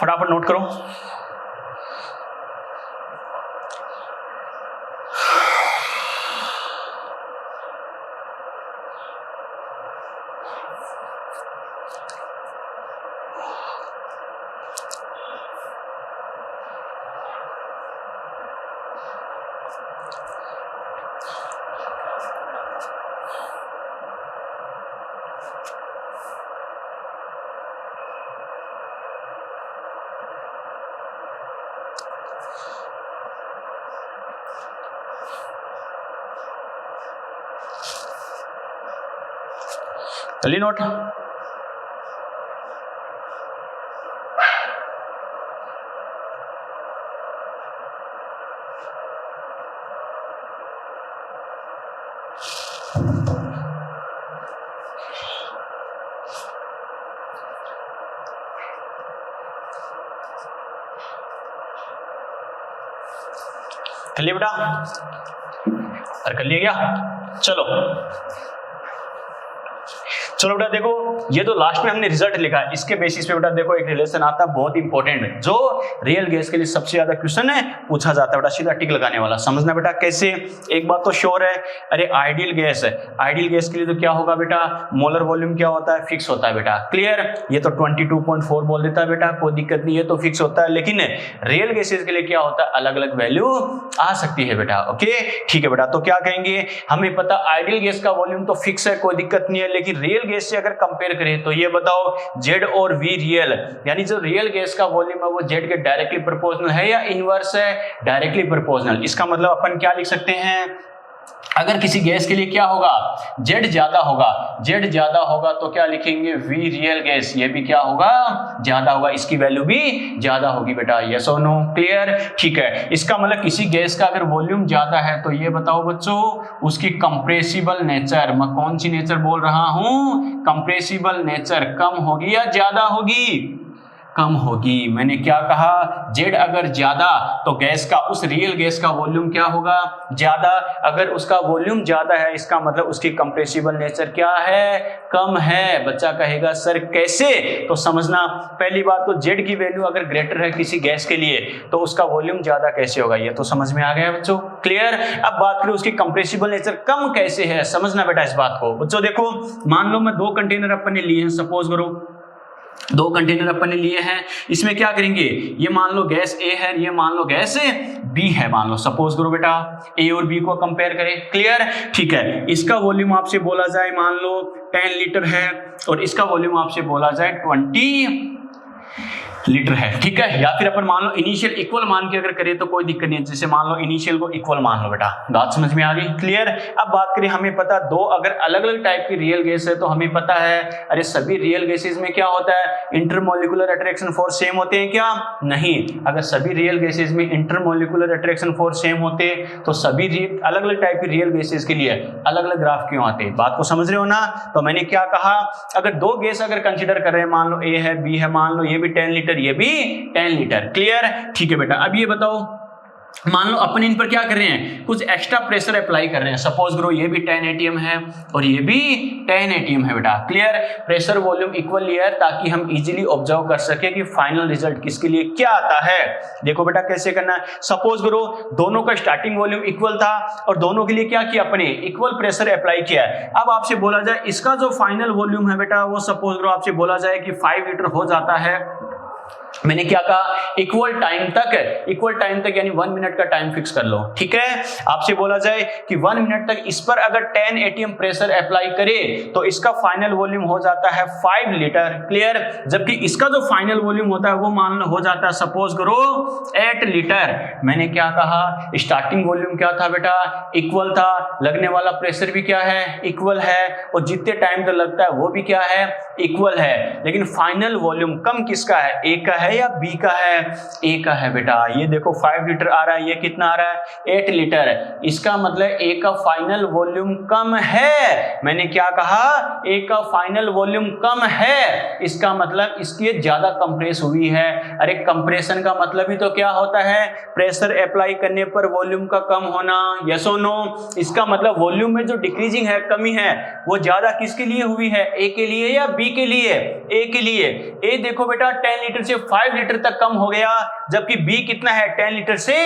फटाफट, नोट करो। चलिए नोट। कर लिया बेटा? और कर लिया क्या? चलो चलो बेटा देखो, ये तो लास्ट में हमने रिजल्ट लिखा है, इसके बेसिस पे बेटा देखो एक रिलेशन आता है बहुत इंपॉर्टेंट, जो रियल गैस के लिए सबसे ज्यादा क्वेश्चन है पूछा जाता है बेटा, सीधा टिक लगाने वाला। समझना बेटा कैसे, एक बात तो श्योर है, अरे आइडियल गैस है, आइडियल गैस के लिए तो क्या होगा बेटा, मोलर वॉल्यूम क्या होता है, फिक्स होता है बेटा। क्लियर? ये तो 22.4 बोल देता है बेटा, कोई दिक्कत नहीं, ये तो फिक्स होता है। लेकिन रियल गैसेस के लिए क्या होता है, अलग अलग वैल्यू आ सकती है बेटा। ओके ठीक है बेटा, तो क्या कहेंगे, हमें पता आइडियल गैस का वॉल्यूम तो फिक्स है, कोई दिक्कत नहीं है, लेकिन रियल गैस से अगर कंपेयर करें तो ये बताओ जेड और वी रियल, यानी जो रियल गैस का वॉल्यूम है वो जेड के डायरेक्टली प्रोपोर्शनल है या इनवर्स है, डायरेक्टली प्रोपोर्शनल। इसका मतलब अपन क्या लिख सकते हैं, अगर किसी गैस के लिए क्या होगा, जेड ज्यादा होगा, जेड ज्यादा होगा तो क्या लिखेंगे, वी रियल गैस, ये भी क्या होगा, ज्यादा होगा, इसकी वैल्यू भी ज्यादा होगी बेटा। यस और नो? क्लियर? ठीक है, इसका मतलब किसी गैस का अगर वॉल्यूम ज्यादा है तो ये बताओ बच्चों उसकी कंप्रेसिबल नेचर, मैं कौन सी नेचर बोल रहा हूं, कंप्रेसिबल नेचर कम होगी या ज्यादा होगी, कम होगी। मैंने क्या कहा, जेड अगर ज्यादा तो गैस का, उस रियल गैस का वॉल्यूम क्या होगा, ज्यादा। अगर उसका वॉल्यूम ज्यादा है इसका मतलब उसकी कंप्रेसिबल नेचर क्या है, कम है। बच्चा कहेगा सर कैसे, तो समझना पहली बात तो जेड की वैल्यू अगर ग्रेटर है किसी गैस के लिए तो उसका वॉल्यूम ज्यादा कैसे होगा, ये तो समझ में आ गया बच्चों। क्लियर? अब बात करें उसकी कंप्रेसिबल नेचर कम कैसे है, समझना बेटा इस बात को। बच्चों देखो, मान लो मैं 2 कंटेनर अपन ने लिए हैं, सपोज करो 2 कंटेनर अपन ने लिए हैं, इसमें क्या करेंगे, ये मान लो गैस ए है, ये मान लो गैस बी है, मान लो सपोज करो बेटा, ए और बी को कंपेयर करें। क्लियर? ठीक है, इसका वॉल्यूम आपसे बोला जाए मान लो 10 लीटर है और इसका वॉल्यूम आपसे बोला जाए 20 लीटर है, ठीक है। या फिर अपन मान लो इनिशियल इक्वल मान के अगर करें तो कोई दिक्कत नहीं है, जैसे मान लो इनिशियल को इक्वल मान लो बेटा, बात समझ में आ गई। क्लियर? अब बात करें, हमें पता 2 अगर अलग अलग टाइप की रियल गैस है तो हमें पता है, अरे सभी रियल गैसेस में क्या होता है, इंटरमोलिकुलर अट्रैक्शन फोर्स सेम होते हैं क्या, नहीं। अगर सभी रियल गैसेस में इंटरमोलिकुलर अट्रैक्शन फोर्स सेम होते तो सभी अलग अलग टाइप की रियल गैसेस के लिए अलग अलग ग्राफ क्यों आते, बात को समझ रहे हो ना। तो मैंने क्या कहा, अगर 2 गैस अगर कंसिडर कर रहे हैं, मान लो ए है बी है, मान लो ये भी 10 लीटर ये भी 10 लीटर। क्लियर? ठीक है बेटा, अब ये बताओ, मान लो अपन इन पर क्या कर रहे हैं, कुछ एक्स्ट्रा प्रेशर अप्लाई कर रहे हैं, सपोज करो ये भी 10 एटीएम है और ये भी 10 एटीएम है बेटा। क्लियर? प्रेशर वॉल्यूम इक्वल लिया है ताकि हम इजीली ऑब्जर्व कर सके कि फाइनल रिजल्ट किसके लिए क्या आता है। देखो बेटा कैसे करना है, सपोज करो दोनों का स्टार्टिंग वॉल्यूम इक्वल था और दोनों के लिए क्या किया अपने, इक्वल प्रेशर अप्लाई किया है। अब आपसे बोला जाए इसका जो फाइनल वॉल्यूम है बेटा, वो सपोज करो आपसे बोला जाए कि 5 लीटर हो जाता है। मैंने क्या कहा, इक्वल टाइम तक यानी 1 मिनट का टाइम फिक्स कर लो, ठीक है। आपसे बोला जाए कि 1 मिनट तक इस पर अगर 10 एटीएम प्रेशर अप्लाई करे तो इसका फाइनल वॉल्यूम हो जाता है 5 लीटर। क्लियर? जबकि इसका जो फाइनल वॉल्यूम होता है वो मान लो हो जाता है सपोज करो 8 लीटर। मैंने क्या कहा, स्टार्टिंग वॉल्यूम क्या था बेटा, इक्वल था, लगने वाला प्रेशर भी क्या है, इक्वल है, और जितने टाइम तक लगता है वो भी क्या है, इक्वल है। लेकिन फाइनल वॉल्यूम कम किसका है, ए का है या बी का है, ए का है बेटा। ये देखो 5 लीटर आ रहा है, ये कितना आ रहा है, 8 लीटर। इसका मतलब ए का फाइनल वॉल्यूम कम है। मैंने क्या कहा, ए का फाइनल वॉल्यूम कम है, इसका मतलब इसकी ज्यादा कंप्रेस हुई है। अरे कंप्रेशन का मतलब ही तो क्या होता है, प्रेशर अप्लाई करने पर वॉल्यूम का कम होना। यस और नो? इसका मतलब वॉल्यूम में जो डिक्रीजिंग है, कमी है, वो ज्यादा किसके लिए हुई है, ए के लिए या बी के लिए, ए के लिए। ए देखो बेटा 10 लीटर से 5 लीटर तक कम हो गया, जबकि बी कितना है, 10 लीटर से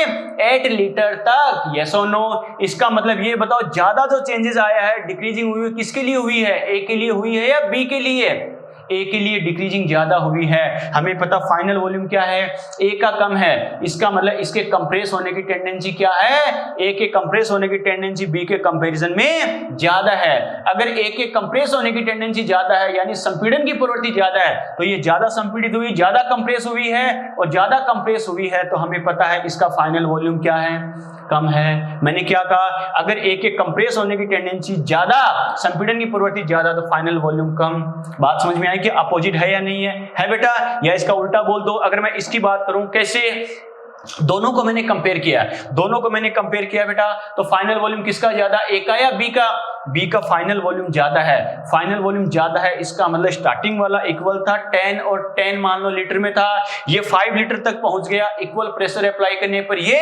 8 लीटर तक। यस और नो? इसका मतलब ये बताओ ज्यादा जो चेंजेस आया है, डिक्रीजिंग हुई है, किसके लिए हुई है, ए के लिए हुई है या बी के लिए, ए के लिए डिक्रीजिंग ज्यादा हुई है। हमें पता फाइनल वॉल्यूम क्या है, ए का कम है, इसका मतलब इसके कंप्रेस होने की टेंडेंसी क्या है, ए के कंप्रेस होने की टेंडेंसी बी के कंपैरिजन में ज्यादा है। अगर ए के कंप्रेस होने की टेंडेंसी ज्यादा है यानी संपीड़न की प्रवृत्ति ज्यादा है, तो ये ज्यादा संपीड़ित हुई, ज्यादा कंप्रेस हुई है, और ज्यादा कंप्रेस हुई है तो हमें पता है इसका फाइनल वॉल्यूम क्या है, कम है। मैंने क्या कहा, अगर एक एक कंप्रेस होने की टेंडेंसी ज्यादा, संपीड़न की प्रवृत्ति ज्यादा, तो फाइनल वॉल्यूम कम। बात समझ में आई कि अपोजिट है या नहीं है बेटा, या इसका उल्टा बोल दो। अगर मैं इसकी बात करूं, कैसे, दोनों को मैंने कंपेयर किया बेटा, तो फाइनल वॉल्यूम किसका ज्यादा, ए का या बी का? बी का फाइनल वॉल्यूम ज्यादा है। इसका मतलब स्टार्टिंग वाला इक्वल था 10 और 10 मान लो लीटर में था, ये 5 लीटर तक पहुंच गया। इक्वल प्रेशर अप्लाई करने पर ये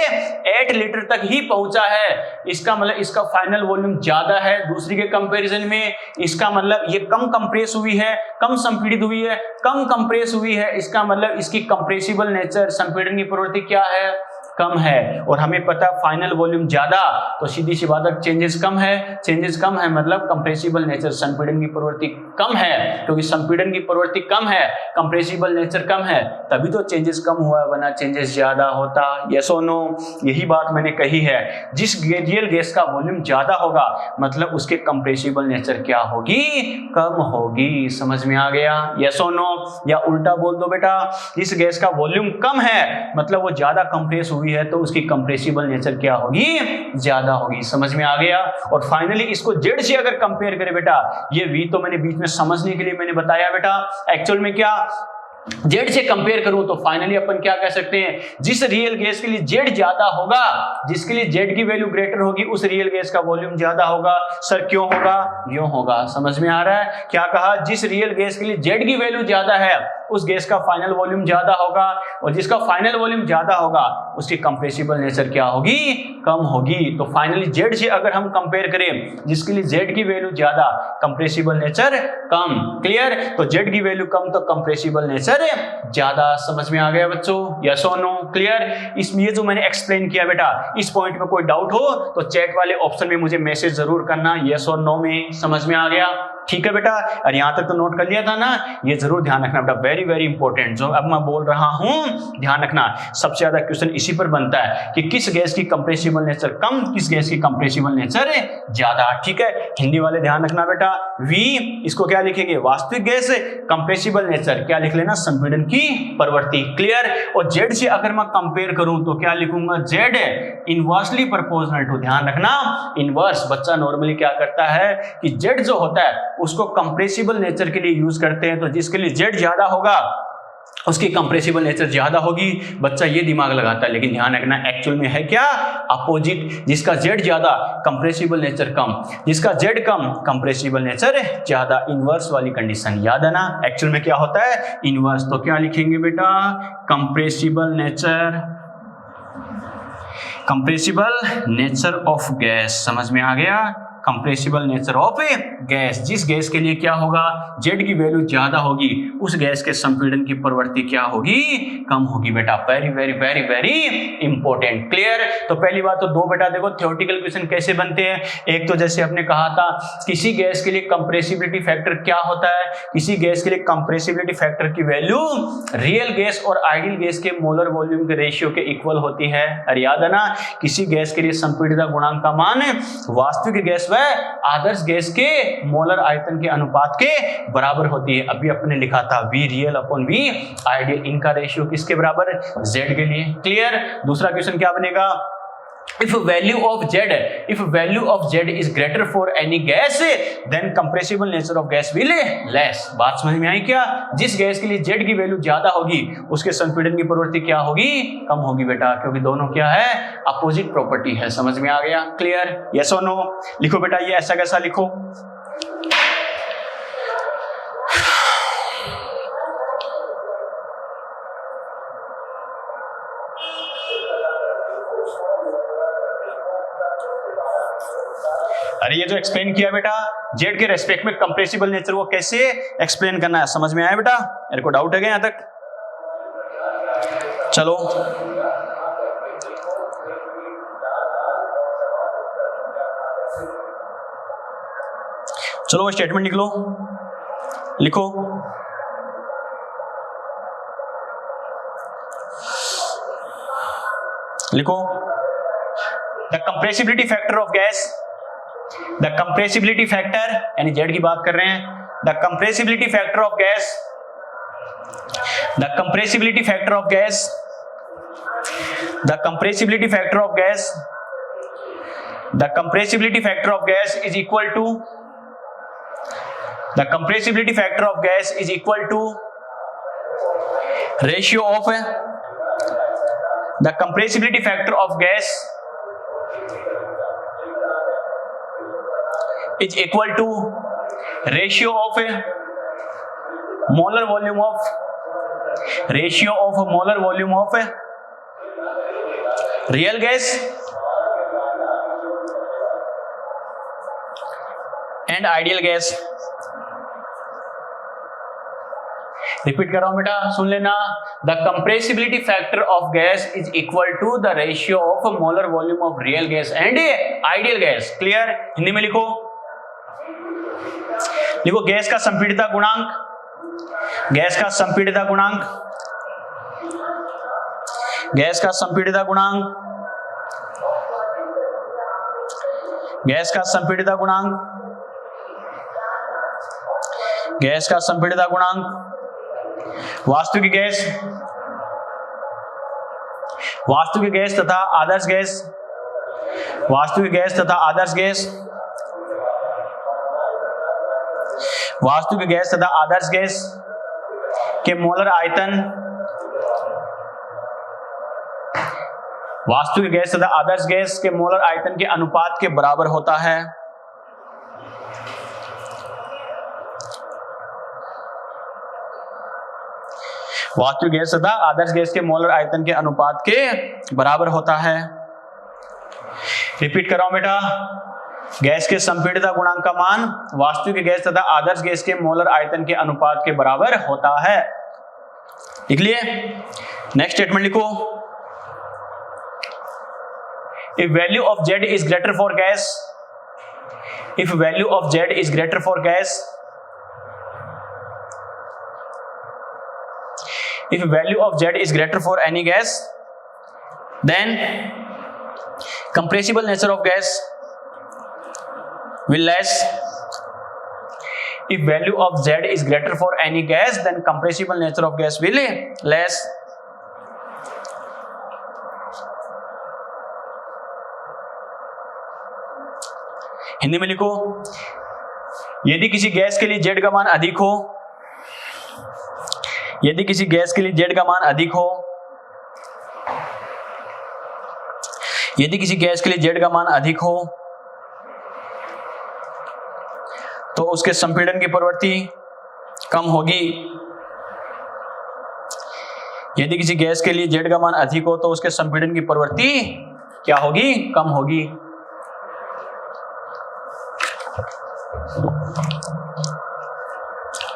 8 लीटर तक ही पहुंचा है। इसका मतलब इसका फाइनल वॉल्यूम ज्यादा है दूसरी के कंपैरिजन में। इसका मतलब ये कम कंप्रेस हुई है, कम संपीड़ित हुई है, कम कंप्रेस हुई है। इसका मतलब इसकी कंप्रेसिबल नेचर, संपीड़न की प्रवृत्ति क्या है, कम है। और हमें पता फाइनल वॉल्यूम ज्यादा, तो सीधी सी बात है चेंजेस कम है, मतलब कंप्रेसिबल नेचर, संपीड़न की प्रवृत्ति कम है। क्योंकि संपीड़न की प्रवृत्ति कम है, कंप्रेसिबल नेचर कम है, तभी तो चेंजेस कम हुआ है, वरना चेंजेस ज्यादा होता। यस और नो, यही बात मैंने कही है। जिस रियल गैस का वॉल्यूम ज्यादा होगा, मतलब उसके कंप्रेसिबल नेचर क्या होगी, कम होगी। समझ में आ गया? यस और नो, या उल्टा बोल दो बेटा, जिस गैस का वॉल्यूम कम है, मतलब वो ज्यादा कंप्रेस हुई है, तो उसकी कंप्रेसिबल नेचर क्या होगी, ज्यादा होगी। समझ में आ गया? और फाइनली इसको जेड से अगर कंपेयर करें बेटा, ये वी तो मैंने बीच में समझने के लिए मैंने बताया बेटा, एक्चुअल में क्या जेड से कंपेयर करूं तो फाइनली अपन क्या कह सकते हैं, जिस रियल गैस के लिए जेड ज्यादा होगा, जिसके लिए जेड की वैल्यू ग्रेटर होगी, उस रियल गैस का वॉल्यूम ज्यादा होगा। सर क्यों होगा? यूं होगा। समझ में आ रहा है? क्या कहा, जिस रियल गैस के लिए जेड की वैल्यू ज्यादा है, उस गैस का फाइनल वॉल्यूम ज्यादा होगा, और जिसका फाइनल वॉल्यूम ज्यादा होगा, उसकी कंप्रेसिबल नेचर क्या होगी, कम होगी। तो फाइनली जेड से अगर हम कंपेयर करें, जिसके लिए जेड की वैल्यू ज्यादा, कंप्रेसिबल नेचर कम। क्लियर? तो जेड की वैल्यू कम तो कंप्रेसिबल नेचर ज्यादा। समझ में आ गया बच्चों? यस और नो? क्लियर? इसमें जो मैंने एक्सप्लेन किया बेटा, इस पॉइंट में कोई डाउट हो तो चैट वाले ऑप्शन में मुझे मैसेज जरूर करना, यस और नो में। समझ में आ गया? ठीक है बेटा, और यहां तक तो नोट कर लिया था ना, ये जरूर ध्यान रखना बेटा, वेरी वेरी इंपॉर्टेंट। जो अब मैं बोल रहा हूं ध्यान रखना, सबसे ज्यादा क्वेश्चन इसी पर बनता है कि किस गैस की कंप्रेसिबल नेचर कम, किस गैस की कंप्रेसिबल नेचर ज्यादा। ठीक है, हिंदी वाले ध्यान रखना बेटा, वी इसको क्या लिखेंगे, वास्तविक गैस, कंप्रेसिबल नेचर क्या लिख लेना, संपीड़न की प्रवृत्ति। क्लियर? और जेड से अगर मैं कंपेयर करूं तो क्या लिखूंगा, जेड इनवर्सली प्रोपोर्शनल टू। ध्यान रखना, इनवर्स बच्चा नॉर्मली क्या करता है कि जेड जो होता है उसको कंप्रेसिबल नेचर के लिए यूज करते हैं, तो जिसके लिए जेड ज्यादा होगा उसकी कंप्रेसिबल नेचर ज्यादा होगी। बच्चा ये दिमाग लगाता है, लेकिन ध्यान रखना एक्चुअल में है क्या, अपोजिट। जिसका जेड ज्यादा, कंप्रेसिबल नेचर कम, जिसका जेड कम, कंप्रेसिबल नेचर ज्यादा। इनवर्स वाली कंडीशन याद है ना, एक्चुअल में क्या होता है, इनवर्स। तो क्या लिखेंगे बेटा, कंप्रेसिबल नेचर ऑफ गैस। समझ में आ गया? कंप्रेसिबल नेचर ऑफ गैस, जिस गैस के लिए क्या होगा, जेड की वैल्यू ज्यादा होगी, उस गैस के संपीड़न की प्रवृत्ति क्या होगी, कम होगी बेटा। Very very very very important. Clear? तो पहली बात तो दो बेटा देखो थ्योरेटिकल क्वेश्चन कैसे बनते हैं। एक तो जैसे आपने कहा था, किसी गैस के लिए कंप्रेसिबिलिटी फैक्टर क्या होता है, किसी गैस के लिए कंप्रेसिबिलिटी फैक्टर की वैल्यू रियल गैस और आइडियल गैस के मोलर वॉल्यूम के रेशियो के इक्वल होती है। अरे याद है ना, किसी गैस के लिए संपीड़ितता गुणांक का मान वास्तविक गैस आदर्श गैस के मोलर आयतन के अनुपात के बराबर होती है। अभी अपने लिखा था V real upon V ideal, इनका रेशियो किसके बराबर, जेड के लिए। क्लियर? दूसरा क्वेश्चन क्या बनेगा, if value of z is greater for any gas then compressible nature of gas will less। बात समझ में आई क्या? जिस गैस के लिए z की वैल्यू ज्यादा होगी, उसके संपीड़न की प्रवृत्ति क्या होगी, कम होगी बेटा, क्योंकि दोनों क्या है, अपोजिट प्रॉपर्टी है। समझ में आ गया? क्लियर? यस और नो? लिखो बेटा, ये ऐसा कैसा लिखो, अरे ये जो एक्सप्लेन किया बेटा, जेड के रेस्पेक्ट में कंप्रेसिबल नेचर वो कैसे एक्सप्लेन करना है, समझ में आया बेटा? मेरे को डाउट है क्या यहां तक? चलो चलो वो स्टेटमेंट निकलो, लिखो। लिखो, the compressibility factor of gas, the compressibility factor यानी जेड की बात कर रहे हैं, the compressibility factor of gas, the compressibility factor of gas, the compressibility factor of gas the compressibility factor of gas is equal to the compressibility factor of gas is equal to ratio of the compressibility factor of gas is equal to ratio of molar volume of real gas and ideal gas। Repeat कर रहा हूं बेटा, सुन लेना। The compressibility factor of gas is equal to the ratio of molar volume of real gas and ideal gas. Clear? Hindi में लिखो, gas का संपीड़ितता गुणांक, गैस का संपीड़ितता गुणांक, गैस का संपीड़ितता गुणांक, गैस का संपीड़ितता गुणांक, गैस का संपीड़ितता गुणांक, वास्तविक गैस, वास्तविक गैस तथा आदर्श गैस, वास्तविक गैस तथा आदर्श गैस, वास्तविक गैस तथा आदर्श गैस के मोलर आयतन, वास्तविक गैस तथा आदर्श गैस के मोलर आयतन के अनुपात के बराबर होता है। वास्तविक गैस तथा आदर्श गैस के मोलर आयतन के अनुपात के बराबर होता है। रिपीट कर रहा हूं बेटा, गैस के संपीड़ितता गुणांक का मान वास्तविक गैस तथा आदर्श गैस के मोलर आयतन के अनुपात के बराबर होता है। लिख लिए? नेक्स्ट स्टेटमेंट लिखो, if value of Z is greater for gas, if value of Z is greater for gas, if value of Z is greater for any gas, then compressible nature of gas will less. If value of Z is greater for any gas, then compressible nature of gas will less. Hindi में लिखो, यदि किसी gas के लिए Z का मान अधिक हो, यदि किसी गैस के लिए Z का मान अधिक हो, यदि किसी गैस के लिए Z का मान अधिक हो तो उसके संपीड़न की प्रवृत्ति कम होगी। यदि किसी गैस के लिए Z का मान अधिक हो तो उसके संपीड़न की प्रवृत्ति क्या होगी? कम होगी।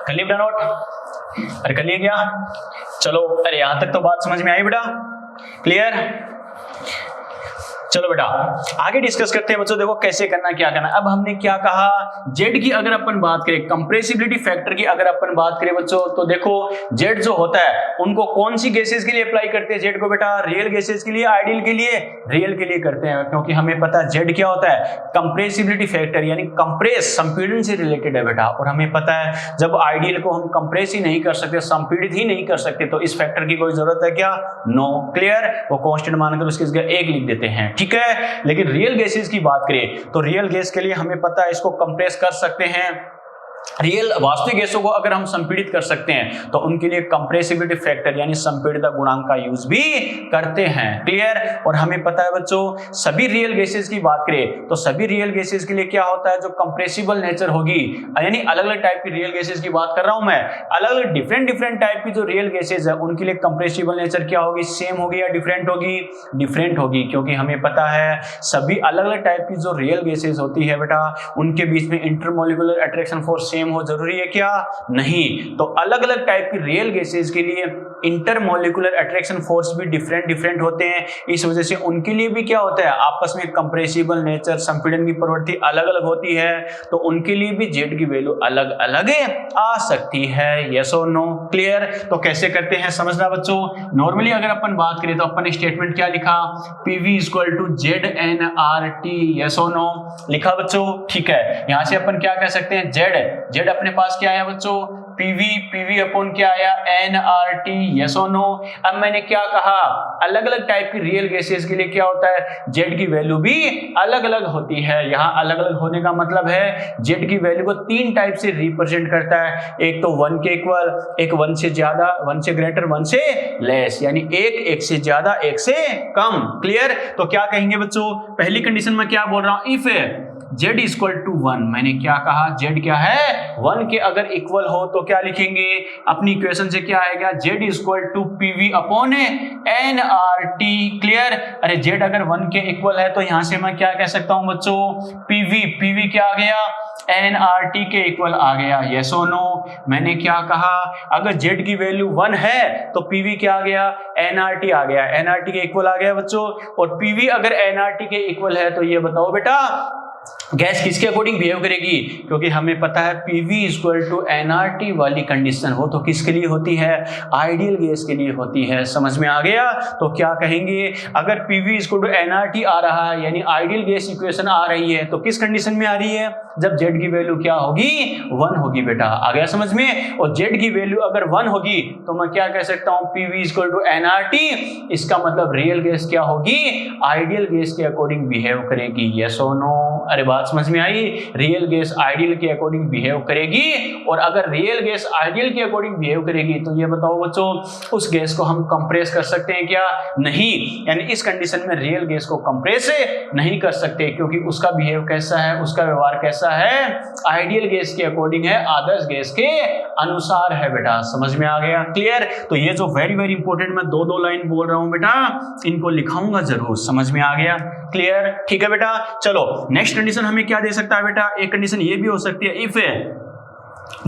कर लिया बेटा नोट? अरे कर लिया क्या? चलो, अरे यहां तक तो बात समझ में आई बेटा? क्लियर? चलो बेटा आगे डिस्कस करते हैं बच्चों। देखो कैसे करना, क्या करना। अब हमने क्या कहा, जेड की अगर अपन बात करें, कंप्रेसिबिलिटी फैक्टर की अगर अपन बात करें बच्चों, तो देखो जेड जो होता है उनको कौन सी गैसेस के लिए अप्लाई करते हैं जेड को बेटा? रियल गैसेस के लिए, आइडियल के लिए? रियल के लिए करते हैं, क्योंकि हमें पता है जेड क्या होता है? कंप्रेसिबिलिटी फैक्टर, यानी कंप्रेस, संपीड़न से रिलेटेड है बेटा। और हमें पता है जब आइडियल को हम कंप्रेस ही नहीं कर सकते, संपीड़ित ही नहीं कर सकते, तो इस फैक्टर की कोई जरूरत है क्या? नो। क्लियर? वो कांस्टेंट मानकर उसकी जगह 1 लिख देते हैं, ठीक है। लेकिन रियल गैसेस की बात करें तो रियल गैस के लिए हमें पता है इसको कंप्रेस कर सकते हैं। रियल वास्तविक गैसों को अगर हम संपीड़ित कर सकते हैं तो उनके लिए कंप्रेसिबिलिटी फैक्टर यानी संपीड़ितता गुणांक का यूज भी करते हैं। क्लियर? और हमें पता है बच्चों सभी रियल गैसेस की बात करें तो सभी रियल गैसेस के लिए क्या होता है? जो कंप्रेसिबल नेचर होगी, यानी अलग अलग टाइप की रियल गैसेस की बात कर रहा हूं मैं, अलग अलग डिफरेंट टाइप की जो रियल गैसेस है उनके लिए कंप्रेसिबल नेचर क्या होगी? सेम होगी या डिफरेंट होगी? डिफरेंट होगी, क्योंकि हमें पता है सभी अलग अलग टाइप की जो रियल गैसेस होती है बेटा उनके बीच में इंटरमोलिकुलर अट्रैक्शन फोर्स सेम हो जरूरी है क्या? नहीं। तो अलग अलग टाइप की रियल गैसेस के लिए इंटरमोलिकुलर अट्रैक्शन फोर्स भी डिफरेंट होते हैं। इस वजह से उनके लिए भी क्या होता है? आपस में कंप्रेसिबल नेचर, संपीड़न की प्रवृत्ति अलग अलग होती है, तो उनके लिए भी जेड की वैल्यू अलग अलग आ सकती है। यस और नो? क्लियर? तो कैसे करते हैं समझना बच्चों। नॉर्मली अगर अपन बात करें तो अपन स्टेटमेंट क्या लिखा? PV equal to ZnRT। Yes और नो? लिखा बच्चों? ठीक है। यहां से अपन क्या कह सकते हैं? जेड अपने पास क्या है बच्चों? पीवी अपॉन क्या आया nRT, यस और नो। अब मैंने क्या कहा, अलग अलग टाइप की रियल गैसेस के लिए क्या होता है, जेड की वैल्यू भी अलग अलग होती है। यहाँ अलग अलग होने का मतलब है जेड की वैल्यू को 3 टाइप से रिप्रेजेंट करता है, एक तो 1 के इक्वल, एक 1 से ज्यादा, 1 से ग्रेटर, 1 से लेस, यानी एक से ज्यादा, एक से कम। क्लियर? तो क्या कहेंगे बच्चों, पहली कंडीशन में क्या बोल रहा हूं, इफ z इक्वल टू 1, मैंने क्या कहा, z क्या है 1 के अगर इक्वल हो तो क्या लिखेंगे, अपनी इक्वेशन से क्या आएगा, z equal to PV upon nRT। Clear? अरे z अगर 1 के इक्वल है तो यहां से मैं क्या कह सकता हूं बच्चों, पीवी क्या आ गया, nRT के इक्वल आ गया, यस और नो। मैंने क्या कहा, अगर z की वैल्यू 1 है तो pv क्या आ गया, nRT आ गया, nRT के इक्वल आ गया बच्चों। और pv अगर nRT के इक्वल है तो ये बताओ बेटा गैस किसके अकॉर्डिंग बिहेव करेगी, क्योंकि हमें पता है PV इक्वल टू nRT वाली कंडीशन वो तो किसके लिए होती है, आइडियल गैस के लिए होती है। समझ में आ गया? तो क्या कहेंगे, अगर PV इक्वल टू nRT आ रहा है यानी आइडियल गैस इक्वेशन आ रही है तो किस कंडीशन में आ रही है, जब z की वैल्यू क्या होगी, 1 होगी बेटा। आ गया समझ में? और z की वैल्यू अगर 1 होगी तो मैं क्या कह सकता हूं, PV इक्वल टू nRT, इसका मतलब रियल गैस क्या होगी, आइडियल गैस के अकॉर्डिंग बिहेव करेगी, यस और नो। अरे बात समझ में आई, रियल गैस आइडियल के अकॉर्डिंग बिहेव करेगी, और अगर रियल गैस आइडियल के अकॉर्डिंग बिहेव करेगी तो ये बताओ बच्चों उस गैस को हम कंप्रेस कर सकते हैं क्या, नहीं, यानी इस कंडीशन में रियल गैस को कंप्रेस नहीं कर सकते, क्योंकि उसका बिहेव कैसा है, उसका व्यवहार कैसा है, आइडियल गैस के अकॉर्डिंग है, आदर्श गैस के अनुसार है बेटा। समझ में आ गया? क्लियर? तो ये जो वेरी इंपॉर्टेंट मैं दो लाइन बोल रहा हूं बेटा, इनको लिखाऊंगा जरूर। समझ में आ गया? क्लियर? ठीक है बेटा। चलो नेक्स्ट कंडीशन हमें क्या दे सकता है बेटा, एक कंडीशन ये भी हो सकती है, इफ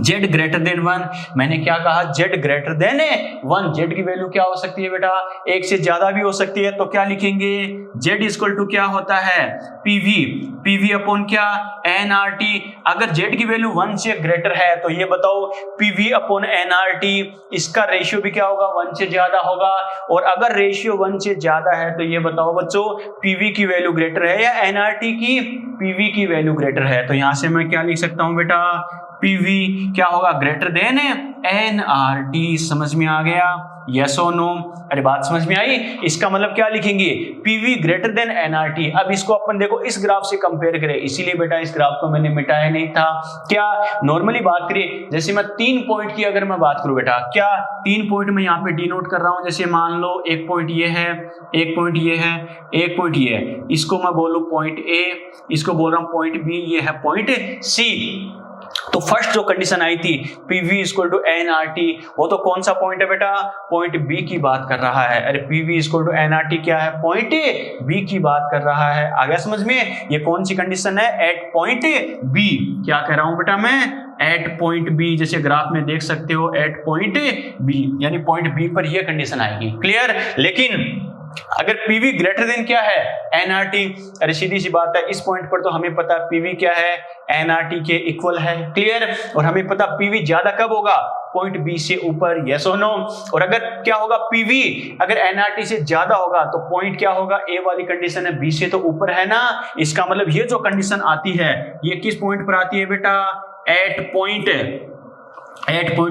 z ग्रेटर देन 1, मैंने क्या कहा, z ग्रेटर देन 1, z की वैल्यू क्या हो सकती है बेटा, एक से ज्यादा भी हो सकती है, तो क्या लिखेंगे, z इक्वल टू क्या होता है, pv अपॉन क्या, nRT। अगर z की वैल्यू 1 से ग्रेटर है तो ये बताओ pv अपॉन nRT, इसका रेशियो भी क्या होगा, 1 से ज्यादा होगा। और अगर रेशियो 1 से ज्यादा है तो ये बताओ बच्चों pv की वैल्यू ग्रेटर है या nRT की, pv की वैल्यू ग्रेटर है। तो यहां से मैं क्या लिख सकता हूं बेटा, PV क्या होगा, ग्रेटर देन nRT। समझ में आ गया, यस और नो? अरे बात समझ में आई? इसका मतलब क्या लिखेंगे, PV ग्रेटर देन nRT। अब इसको अपन देखो इस ग्राफ से कंपेयर करें, इसीलिए बेटा इस ग्राफ को मैंने मिटाया नहीं था। क्या नॉर्मली बात करें, जैसे मैं 3 पॉइंट की अगर मैं बात करूं बेटा, क्या 3 पॉइंट मैं यहाँ पे डिनोट कर रहा हूं, जैसे मान लो एक पॉइंट ये है, एक पॉइंट ये है, एक पॉइंट ये है, इसको मैं बोलूं पॉइंट A, इसको बोल रहा हूं पॉइंट B, ये है पॉइंट C। तो फर्स्ट जो कंडीशन आई थी PV इक्वल टू nRT, वो तो कौन सा पॉइंट है बेटा, पॉइंट B की बात कर रहा है। अरे PV इक्वल टू nRT क्या है, पॉइंट B की बात कर रहा है। आ गया समझ में? ये कौन सी कंडीशन है, एट पॉइंट B। क्या कह रहा हूं बेटा मैं, एट पॉइंट B, जैसे ग्राफ में देख सकते हो एट पॉइंट B, यानी पॉइंट B पर यह कंडीशन आएगी। क्लियर? लेकिन अगर PV ग्रेटर देन क्या है, nRT, अरे सीधी सी बात है, इस पॉइंट पर तो हमें पता PV क्या है, nRT के इक्वल है। क्लियर? और हमें पता PV ज्यादा कब होगा, पॉइंट B से ऊपर, यस और नो? और अगर क्या होगा, PV अगर nRT से ज्यादा होगा तो पॉइंट क्या होगा, A वाली कंडीशन है, B से तो ऊपर है ना। इसका मतलब ये जो कंडीशन आती है ये किस पॉइंट पर आती है बेटा, एट पॉइंट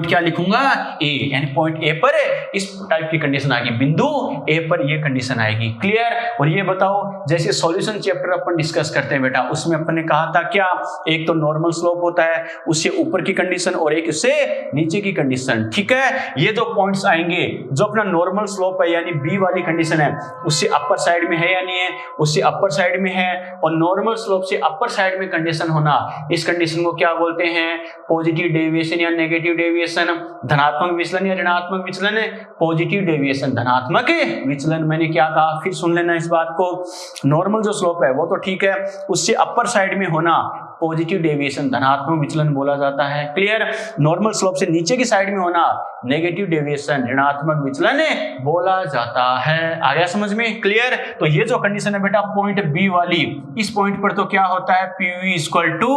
क्या लिखूंगा, A, यानी पॉइंट A पर इस टाइप की कंडीशन आएगी, बिंदु A पर ये कंडीशन आएगी। क्लियर? और ये बताओ, जैसे सॉल्यूशन चैप्टर अपन डिस्कस करते हैं बेटा, उसमें अपन ने कहा था क्या, एक तो नॉर्मल स्लोप होता है, उससे ऊपर की कंडीशन, और एक उससे नीचे की कंडीशन। ठीक है? ये जो पॉइंट्स आएंगे, जो अपना नॉर्मल स्लोप है यानी B वाली कंडीशन है, उससे अपर साइड में है या नहीं है, उससे अपर साइड में है, और नॉर्मल स्लोप से अपर साइड में कंडीशन होना, इस कंडीशन को क्या बोलते हैं, पॉजिटिव डेविएशन या नेगेटिव डेविएशन, धनात्मक विचलन या ऋणात्मक विचलन, पॉजिटिव डेविएशन, धनात्मक विचलन। मैंने क्या कहा, फिर सुन लेना इस बात को, नॉर्मल जो स्लोप है वो तो ठीक है, उससे अपर साइड में होना पॉजिटिव डेविएशन, धनात्मक विचलन बोला जाता है। क्लियर? नॉर्मल स्लोप से नीचे की साइड में होना नेगेटिव डेविएशन, ऋणात्मक विचलन बोला जाता है। आ गया समझ में? क्लियर? तो ये जो कंडीशन है बेटा पॉइंट B वाली, इस पॉइंट पर तो क्या होता है, PV equal to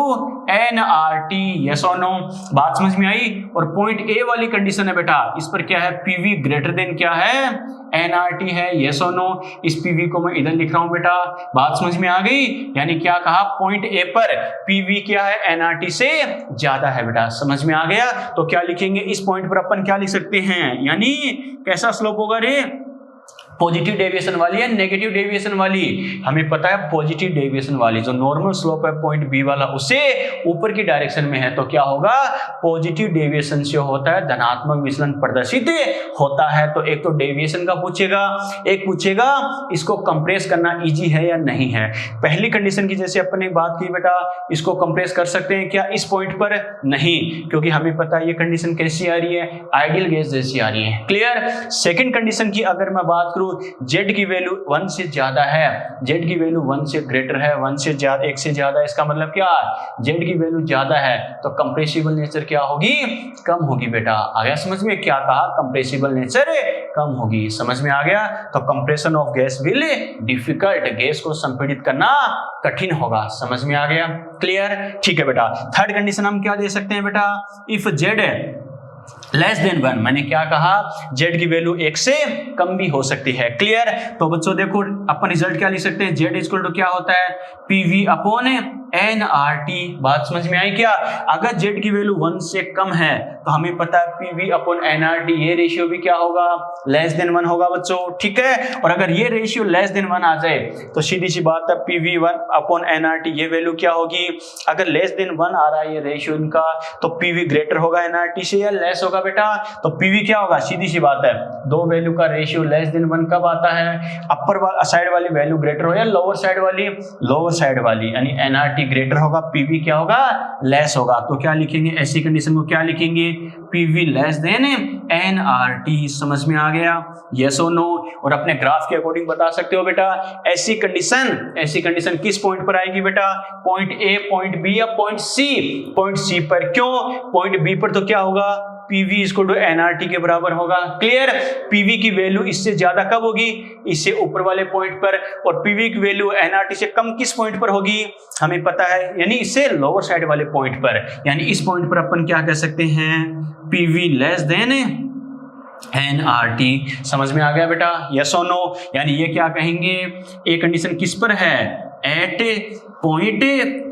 nRT, yes और नो? बात समझ में आई? और पॉइंट A वाली कंडीशन है बेटा, इस पर क्या है, PV ग्रेटर देन क्या है, एनआरटी है, यस और नो। इस पीवी को मैं इधर लिख रहा हूं बेटा, बात समझ में आ गई। यानी क्या कहा, पॉइंट ए पर पीवी क्या है, एनआरटी से ज्यादा है बेटा, समझ में आ गया। तो क्या लिखेंगे इस पॉइंट पर, अपन क्या लिख सकते हैं, यानी कैसा स्लोप होगा रे, पॉजिटिव डेविएशन वाली या नेगेटिव डेविएशन वाली। हमें पता है पॉजिटिव डेविएशन वाली, जो नॉर्मल स्लोप है पॉइंट बी वाला, उससे ऊपर की डायरेक्शन में है, तो क्या होगा, पॉजिटिव डेविएशन से होता है धनात्मक विचलन प्रदर्शित होता है। तो एक तो डेविएशन का पूछेगा, एक पूछेगा इसको कंप्रेस करना इजी है या नहीं है। पहली कंडीशन की जैसे अपन ने बात की बेटा, इसको कंप्रेस कर सकते हैं क्या इस पॉइंट पर, नहीं, क्योंकि हमें पता है ये कंडीशन कैसी आ रही है, आइडियल गैस जैसी आ रही है। क्लियर। सेकंड कंडीशन की अगर मैं बात करूं, Z की वैल्यू 1 से ज्यादा है, Z की वैल्यू 1 से ग्रेटर है, 1 से ज्यादा, 1 से ज्यादा, इसका मतलब क्या, Z की वैल्यू ज्यादा है तो कंप्रेसिबल नेचर क्या होगी, कम होगी बेटा। आ गया समझ में, क्या कहा, कंप्रेसिबल नेचर कम होगी, समझ में आ गया। तो compression of gas will difficult, gas को संपीड़ित करना कठिन होगा, समझ में आ गया। क्लियर, ठीक है बेटा। थर्ड कंडीशन हम क्या दे सकते हैं बेटा, इफ Z लेस देन 1, मैंने क्या कहा, Z की वैल्यू 1 से कम भी हो सकती है। क्लियर। तो बच्चों देखो अपन रिजल्ट क्या लिख सकते हैं, Z इक्वल टू क्या होता है, PV अपॉन NRT। बात समझ में आई क्या, अगर Z की वैल्यू 1 से कम है तो हमें पता है PV अपॉन NRT, ये रेशियो भी क्या होगा, लेस देन 1 होगा बच्चों, ठीक है। और अगर ये रेशियो लेस देन 1 आ जाए तो सीधी सी बात है PV 1 अपॉन NRT, ये वैल्यू क्या होगी, अगर लेस देन 1 आ रहा है ये रेशियो इनका, तो PV ग्रेटर होगा NRT से या लेस होगा बेटा। तो PV क्या होगा, सीधी सी बात है, दो वैल्यू का रेशियो लेस देन 1 कब आता है, अपर साइड वाली वैल्यू ग्रेटर हो या लोअर साइड वाली, लोअर साइड वाली, यानी NRT ग्रेटर होगा, PV क्या होगा, लेस होगा। तो क्या लिखेंगे ऐसी कंडीशन को, क्या लिखेंगे, PV लेस देन NRT। समझ में आ गया, यस और नो। और अपने ग्राफ के अकॉर्डिंग बता सकते हो बेटा, ऐसी कंडीशन किस पॉइंट पर आएगी बेटा, पॉइंट ए, पॉइंट बी या पॉइंट सी, पॉइंट सी पर। क्यों, पॉइंट बी पर तो क्या होगा, PV इक्वल टू NRT के बराबर होगा। क्लियर। PV की वैल्यू इससे ज्यादा कब होगी, इससे ऊपर वाले पॉइंट पर, और PV की वैल्यू NRT से कम किस पॉइंट पर होगी, हमें पता है, यानी इससे लोअर साइड वाले पॉइंट पर, यानी इस पॉइंट पर अपन क्या कह सकते हैं, PV लेस देन NRT। समझ में आ गया बेटा, यस और नो। यानी ये क्या कहेंगे, एक कंडीशन किस पर है, एट पॉइंट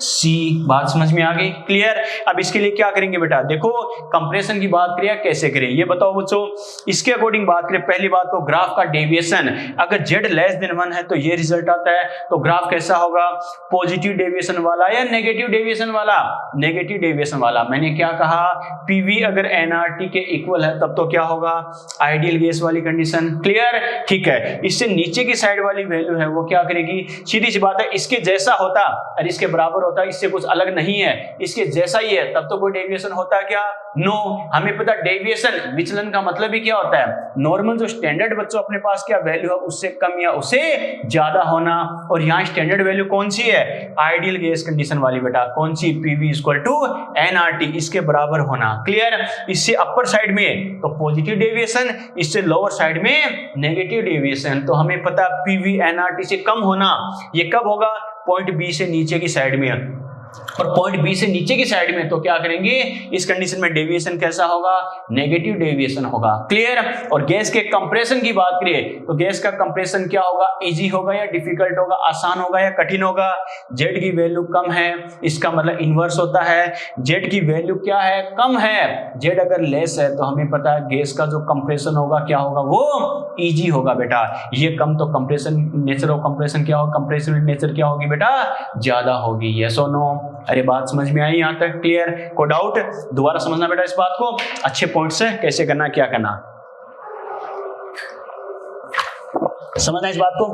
सी। बात समझ में आ गई। क्लियर। अब इसके लिए क्या करेंगे बेटा, देखो कंप्रेशन की बात करें कैसे करें ये बताओ बच्चों। इसके अकॉर्डिंग बात करें, पहली बात तो ग्राफ का डेविएशन, अगर Z लेस देन 1 है तो ये रिजल्ट आता है, तो ग्राफ कैसा होगा, पॉजिटिव डेविएशन वाला या नेगेटिव डेविएशन वाला, नेगेटिव डेविएशन वाला। मैंने क्या कहा, PV अगर NRT के इक्वल है तब तो क्या होगा, आइडियल गैस वाली कंडीशन। क्लियर, ठीक है। इससे नीचे की साइड वाली वैल्यू है वो क्या करेगी, सीधी सी बात है, इसके जैसा होता और इसके बराबर होता है, इससे कुछ अलग नहीं है, इसके जैसा ही है, तब तो कोई डेविएशन होता है क्या, नो। हमें पता डेविएशन, विचलन का मतलब ही क्या होता है, नॉर्मल जो स्टैंडर्ड बच्चों अपने पास क्या वैल्यू है उससे कम या उससे ज्यादा होना। और यहाँ स्टैंडर्ड वैल्यू कौन सी है, आइडियल गैस कंडीशन वाली बेटा, कौन सी, PV इक्वल टू NRT, इसके बराबर होना। क्लियर। इससे अपर साइड में तो पॉजिटिव डेविएशन, इससे लोअर साइड में नेगेटिव डेविएशन। तो हमें पता PV NRT से कम होना, ये कब होगा, पॉइंट बी से नीचे की साइड में, और पॉइंट बी से नीचे की साइड में तो क्या करेंगे, इस कंडीशन में डेविएशन कैसा होगा, नेगेटिव डेविएशन होगा। क्लियर। और गैस के कंप्रेशन की बात करें तो गैस का कंप्रेशन क्या होगा, इजी होगा या डिफिकल्ट होगा, आसान होगा या कठिन होगा। Z की वैल्यू कम है, इसका मतलब इनवर्स होता है, Z की वैल्यू क्या है, कम है। Z अगर लेस है तो हमें पता है गैस का जो कंप्रेशन होगा क्या होगा, वो इजी होगा बेटा। ये कम तो कंप्रेशन, नेचर ऑफ कंप्रेशन क्या होगा, कंप्रेसिव नेचर क्या होगी बेटा, ज्यादा होगी। यस और नो। अरे बात समझ में आई यहाँ तक, क्लियर। को डाउट, दोबारा समझना बेटा इस बात को, अच्छे पॉइंट से कैसे करना, क्या करना, समझना इस बात को,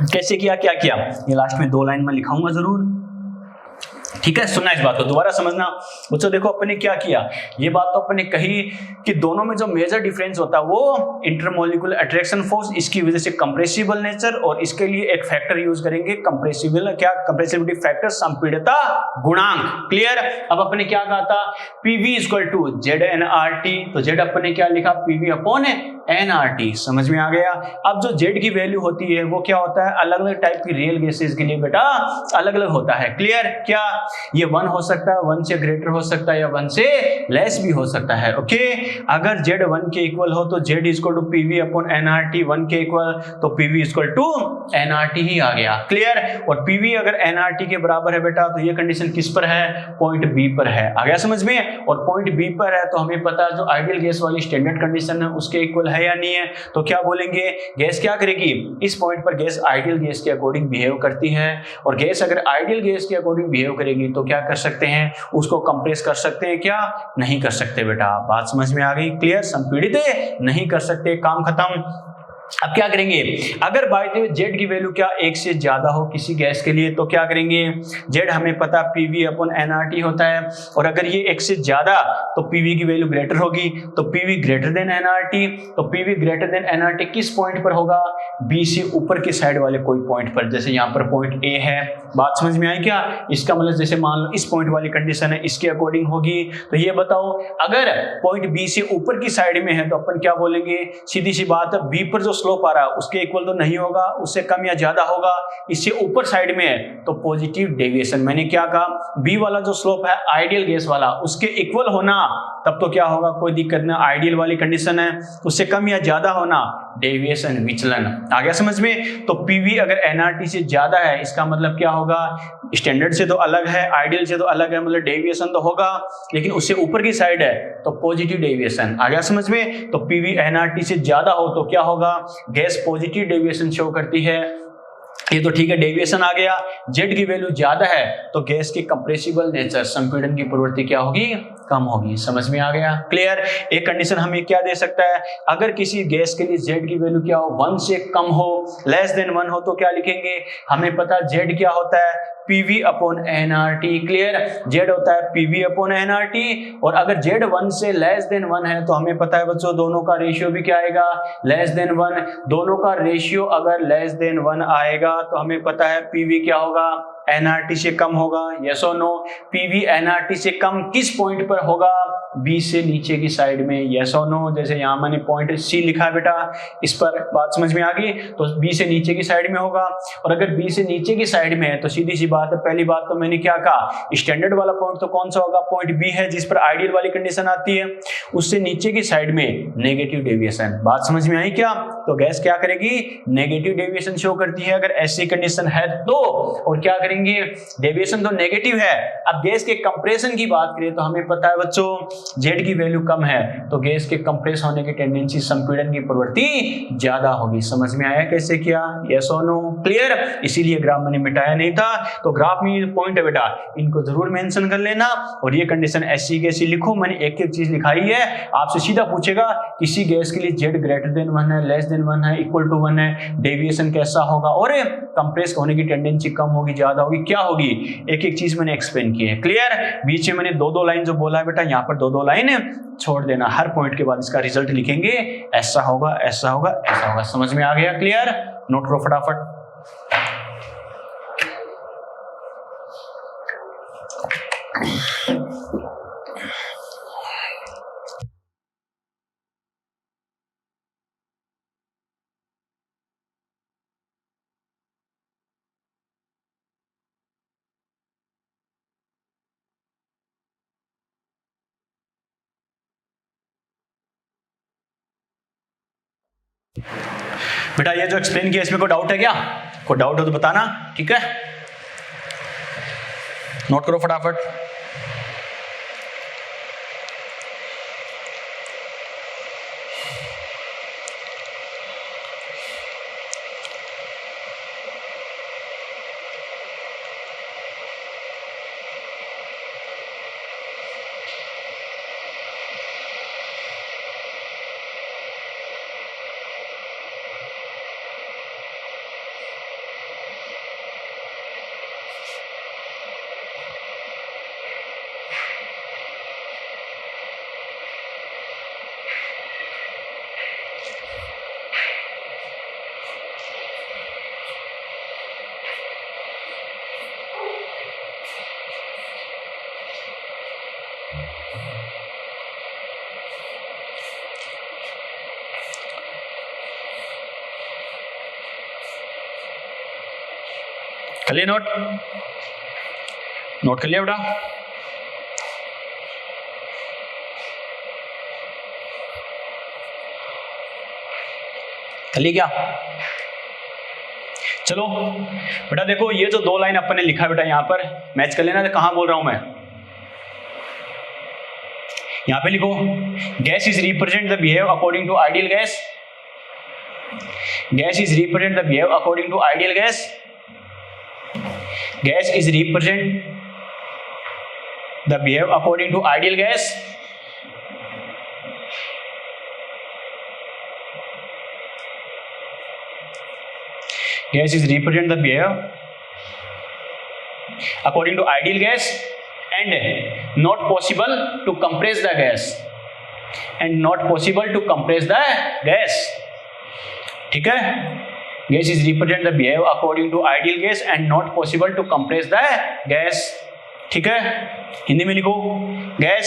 कैसे किया, क्या किया, ये लास्ट में 2 लाइन में लिखाऊंगा जरूर, ठीक है। सुनना इस बात को, दोबारा समझना बच्चों। देखो अपन ने क्या किया, ये बात तो अपन ने कही कि दोनों में जो मेजर डिफरेंस होता है वो इंटरमोलिकुलर अट्रैक्शन फोर्स, इसकी वजह से कंप्रेसिबल नेचर, और इसके लिए एक फैक्टर यूज करेंगे कंप्रेसिबल, क्या, कंप्रेसिबिलिटी फैक्टर, संपीड़ितता गुणांक। क्लियर। अब अपन ने क्या कहा था, PV इक्वल टू ZNRT, तो Z अपन ने क्या लिखा, PV अपॉन NRT। समझ में आ गया। अब जो Z की वैल्यू होती है वो क्या होता है, अलग अलग टाइप की रियल गैसेस के लिए बेटा अलग अलग होता है। क्लियर। क्या, ये 1 हो सकता है, 1 से ग्रेटर हो सकता है या 1 से लेस भी हो सकता है। ओके, अगर z 1 के इक्वल हो तो z equal to PV upon nRT, 1 के इक्वल तो पीवी इक्वल टू एनआरटी ही आ गया। क्लियर। और पीवी अगर एनआरटी के बराबर है बेटा तो ये कंडीशन किस पर है, पॉइंट बी पर है। आ गया समझ में। और पॉइंट बी पर है तो हमें पता है जो आइडियल गैस वाली स्टैंडर्ड कंडीशन है उसके इक्वल है या नहीं है। तो क्या बोलेंगे, गैस क्या करेगी, इस पॉइंट पर गैस आइडियल गैस के अकॉर्डिंग बिहेव करती है। और गैस अगर आइडियल गैस के अकॉर्डिंग बिहेव करेगी तो क्या कर सकते हैं, उसको कंप्रेस कर सकते हैं क्या, नहीं कर सकते बेटा। बात समझ में आ गई, क्लियर। संपीड़ित नहीं कर सकते, काम खत्म। अब क्या करेंगे, अगर बाय द वे जेड की वैल्यू क्या 1 से ज्यादा हो किसी गैस के लिए तो क्या करेंगे, जेड हमें पता पीवी अपॉन एनआरटी होता है। और अगर ये 1 से ज्यादा तो पीवी की वैल्यू ग्रेटर होगी, तो पीवी ग्रेटर देन एनआरटी। तो पीवी ग्रेटर देन एनआरटी किस पॉइंट पर होगा, बी से ऊपर की साइड वाले कोई पॉइंट पर। जैसे यहाँ पर पॉइंट ए है, बात समझ में आई क्या। इसका मतलब जैसे मान लो इस पॉइंट वाली कंडीशन है, इसके अकॉर्डिंग होगी। तो ये बताओ अगर पॉइंट बी से ऊपर की साइड में है तो अपन क्या बोलेंगे, सीधी सी बात है, बी पर जो स्लोप आ रहा है उसके इक्वल तो नहीं होगा, उससे कम या ज्यादा होगा। इससे ऊपर साइड में है तो पॉजिटिव डेविएशन। मैंने क्या कहा, बी वाला जो स्लोप है आइडियल गैस वाला उसके इक्वल होना, तब तो क्या होगा, कोई दिक्कत ना, आइडियल वाली कंडीशन है। उससे कम या ज्यादा होना, डेविएशन, विचलन। आ गया समझ में। तो पीवी अगर एनआरटी से ज्यादा है इसका मतलब क्या होगा, स्टैंडर्ड से तो अलग है, आइडियल से तो अलग है, मतलब डेविएशन तो होगा, लेकिन उससे ऊपर की साइड है तो पॉजिटिव डेविएशन। आ गया समझ में। तो पीवी एनआरटी से ज्यादा हो तो क्या होगा, गैस पॉजिटिव डेविएशन शो करती है। ये तो ठीक है, डेविएशन आ गया। जेड की वैल्यू ज्यादा है तो गैस की कंप्रेसिबल नेचर, संपीड़न की प्रवृत्ति क्या होगी, कम होगी। समझ में आ गया, क्लियर। एक कंडीशन हमें क्या दे सकता है, अगर किसी गैस के लिए जेड की वैल्यू क्या हो, 1 से कम हो, लेस देन 1 हो तो क्या लिखेंगे, हमें पता जेड क्या होता है, PV upon NRT. Clear, Z होता है पीवी अपॉन एनआरटी। और अगर जेड 1 से लेस देन 1 है तो हमें पता है बच्चों दोनों का रेशियो भी क्या आएगा, लेस देन 1। दोनों का रेशियो अगर लेस देन 1 आएगा तो हमें पता है पीवी क्या होगा, एनआरटी से कम होगा। यस और नो, पीवी एनआरटी से कम किस पॉइंट पर होगा, बी से नीचे की साइड में। यस और नो, जैसे यहां मैंने पॉइंट सी लिखा है बेटा, इस पर बात समझ में आ गई। तो बी से नीचे की साइड में होगा। और अगर बी से नीचे की साइड में है तो सीधी सी बात है, पहली बात तो मैंने क्या कहा, स्टैंडर्ड वाला पॉइंट तो कौन सा होगा, पॉइंट बी है जिस पर आइडियल वाली कंडीशन आती है। उससे नीचे की साइड में नेगेटिव डेविएशन। बात समझ में आई क्या। तो गैस क्या करेगी, नेगेटिव डेविएशन शो करती है अगर ऐसी कंडीशन है तो। और क्या करेंगे, डेविएशन तो नेगेटिव है। अब गैस के कंप्रेशन की बात करें तो हमें पता है बच्चों जेड की वैल्यू कम है तो गैस के कंप्रेस होने की टेंडेंसी, संपीड़न की प्रवृत्ति ज्यादा होगी। समझ में आया कैसे किया, यस और नो, क्लियर। इसीलिए ग्राफ मैंने मिटाया नहीं था। तो ग्राफ में ये पॉइंट है बेटा, इनको जरूर मेंशन कर लेना। और ये कंडीशन ऐसी कैसी लिखो, मैंने एक एक चीज लिखाई है। आपसे सीधा पूछेगा किसी गैस के लिए जेड ग्रेटर देन 1 है, लेस देन 1 है, इक्वल टू 1 है, डेविएशन कैसा होगा, और कंप्रेस होने की टेंडेंसी कम होगी, ज्यादा होगी, क्या होगी, एक एक चीज मैंने एक्सप्लेन की है। क्लियर। बीच में मैंने दो दो लाइन जो बोला है बेटा, यहाँ पर दो दो लाइन छोड़ देना, हर पॉइंट के बाद इसका रिजल्ट लिखेंगे, ऐसा होगा, ऐसा होगा, ऐसा होगा। समझ में आ गया, क्लियर। नोट करो फटाफट। बेटा ये जो एक्सप्लेन किया इसमें कोई डाउट है क्या, कोई डाउट हो तो बताना, ठीक है। नोट करो फटाफट। चलिए नोट। नोट कर लिया बेटा? कर लिया क्या? चलो बेटा देखो, ये जो दो लाइन अपन ने लिखा बेटा यहां पर मैच कर लेना। कहां बोल रहा हूं मैं? यहां पे लिखो, gas is represent the behave according to ideal gas. Gas is represent the behave according to ideal gas. Gas is represent the behave according to ideal gas. Gas is represent the behavior according to ideal gas and not possible to compress the gas and not possible to compress the gas. ठीक है? Gas is represent the behavior according to ideal gas and not possible to compress the gas. ठीक है? हिंदी में लिखो, gas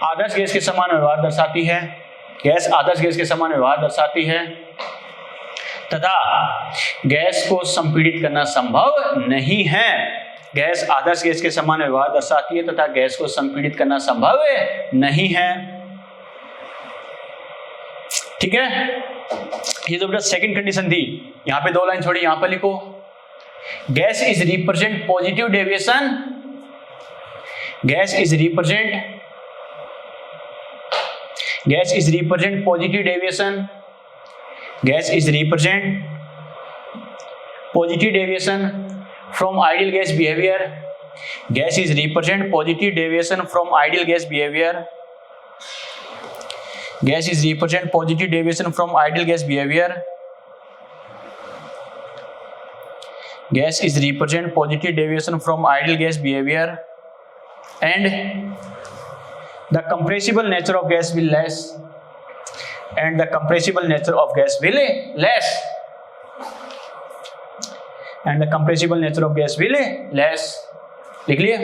आदर्श gas के समान व्यवहार दर्शाती है। गैस आदर्श गैस के समान व्यवहार दर्शाती है तथा गैस को संपीड़ित करना संभव नहीं है। गैस आदर्श गैस के समान व्यवहार दर्शाती है तथा गैस को संपीड़ित करना संभव नहीं है। ठीक है? ये जो बेटा सेकंड कंडीशन थी, यहां पे दो लाइन छोड़ी, यहां पर लिखो, gas is represent positive deviation. Gas is represent positive deviation. Gas is represent positive deviation from ideal gas behavior. Gas is represent positive deviation from ideal gas behavior. Gas is represent positive deviation from ideal gas behavior. Gas is represent positive deviation from ideal gas behavior, and the compressible nature of gas will less. And the compressible nature of gas will less. And the compressible nature of gas will less. लिख लिए?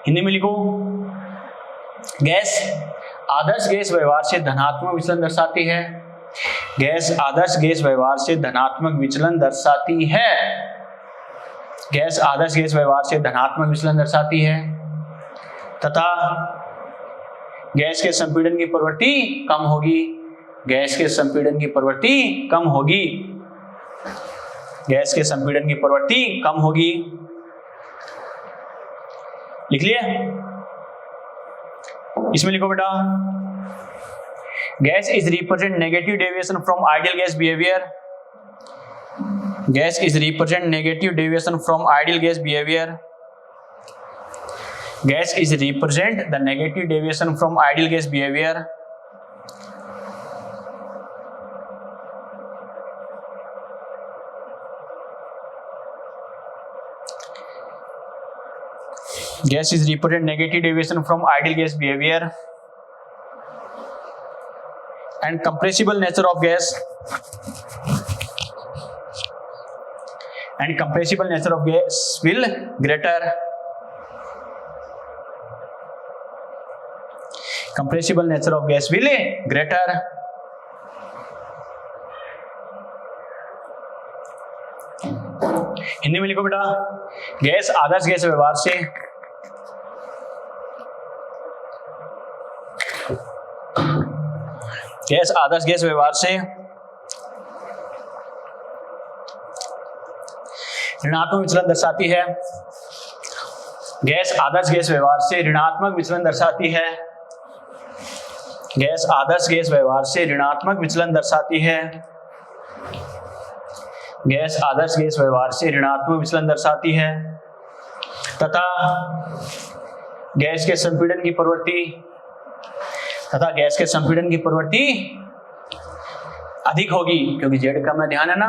हिंदी में लिखो, gas आदर्श gas व्यवहार से धनात्मक विचलन दर्शाती है। गैस आदर्श गैस व्यवहार से धनात्मक विचलन दर्शाती है। गैस आदर्श गैस व्यवहार से धनात्मक विचलन दर्शाती है तथा गैस के संपीड़न की प्रवृत्ति कम होगी। गैस के संपीड़न की प्रवृत्ति कम होगी। गैस के संपीड़न की प्रवृत्ति कम होगी। लिख लिए? इसमें लिखो बेटा, gas is represent negative deviation from ideal gas behaviour. Gas is represent negative deviation from ideal gas behaviour. Gas is represent the negative deviation from ideal gas behavior. Gas is represent negative deviation from ideal gas behavior, and compressible nature of gas will greater. Compressible nature of gas will greater. Hindi में लिखो बेटा, gas आदर्श gas व्यवहार से ऋणात्मक विचलन दर्शाती है। Gas आदर्श gas व्यवहार से ऋणात्मक विचलन दर्शाती है। गैस आदर्श गैस व्यवहार से ऋणात्मक विचलन दर्शाती है। गैस आदर्श गैस व्यवहार से ऋणात्मक विचलन दर्शाती है तथा गैस के संपीड़न की प्रवृत्ति अधिक होगी, क्योंकि जेड का में ध्यान है ना,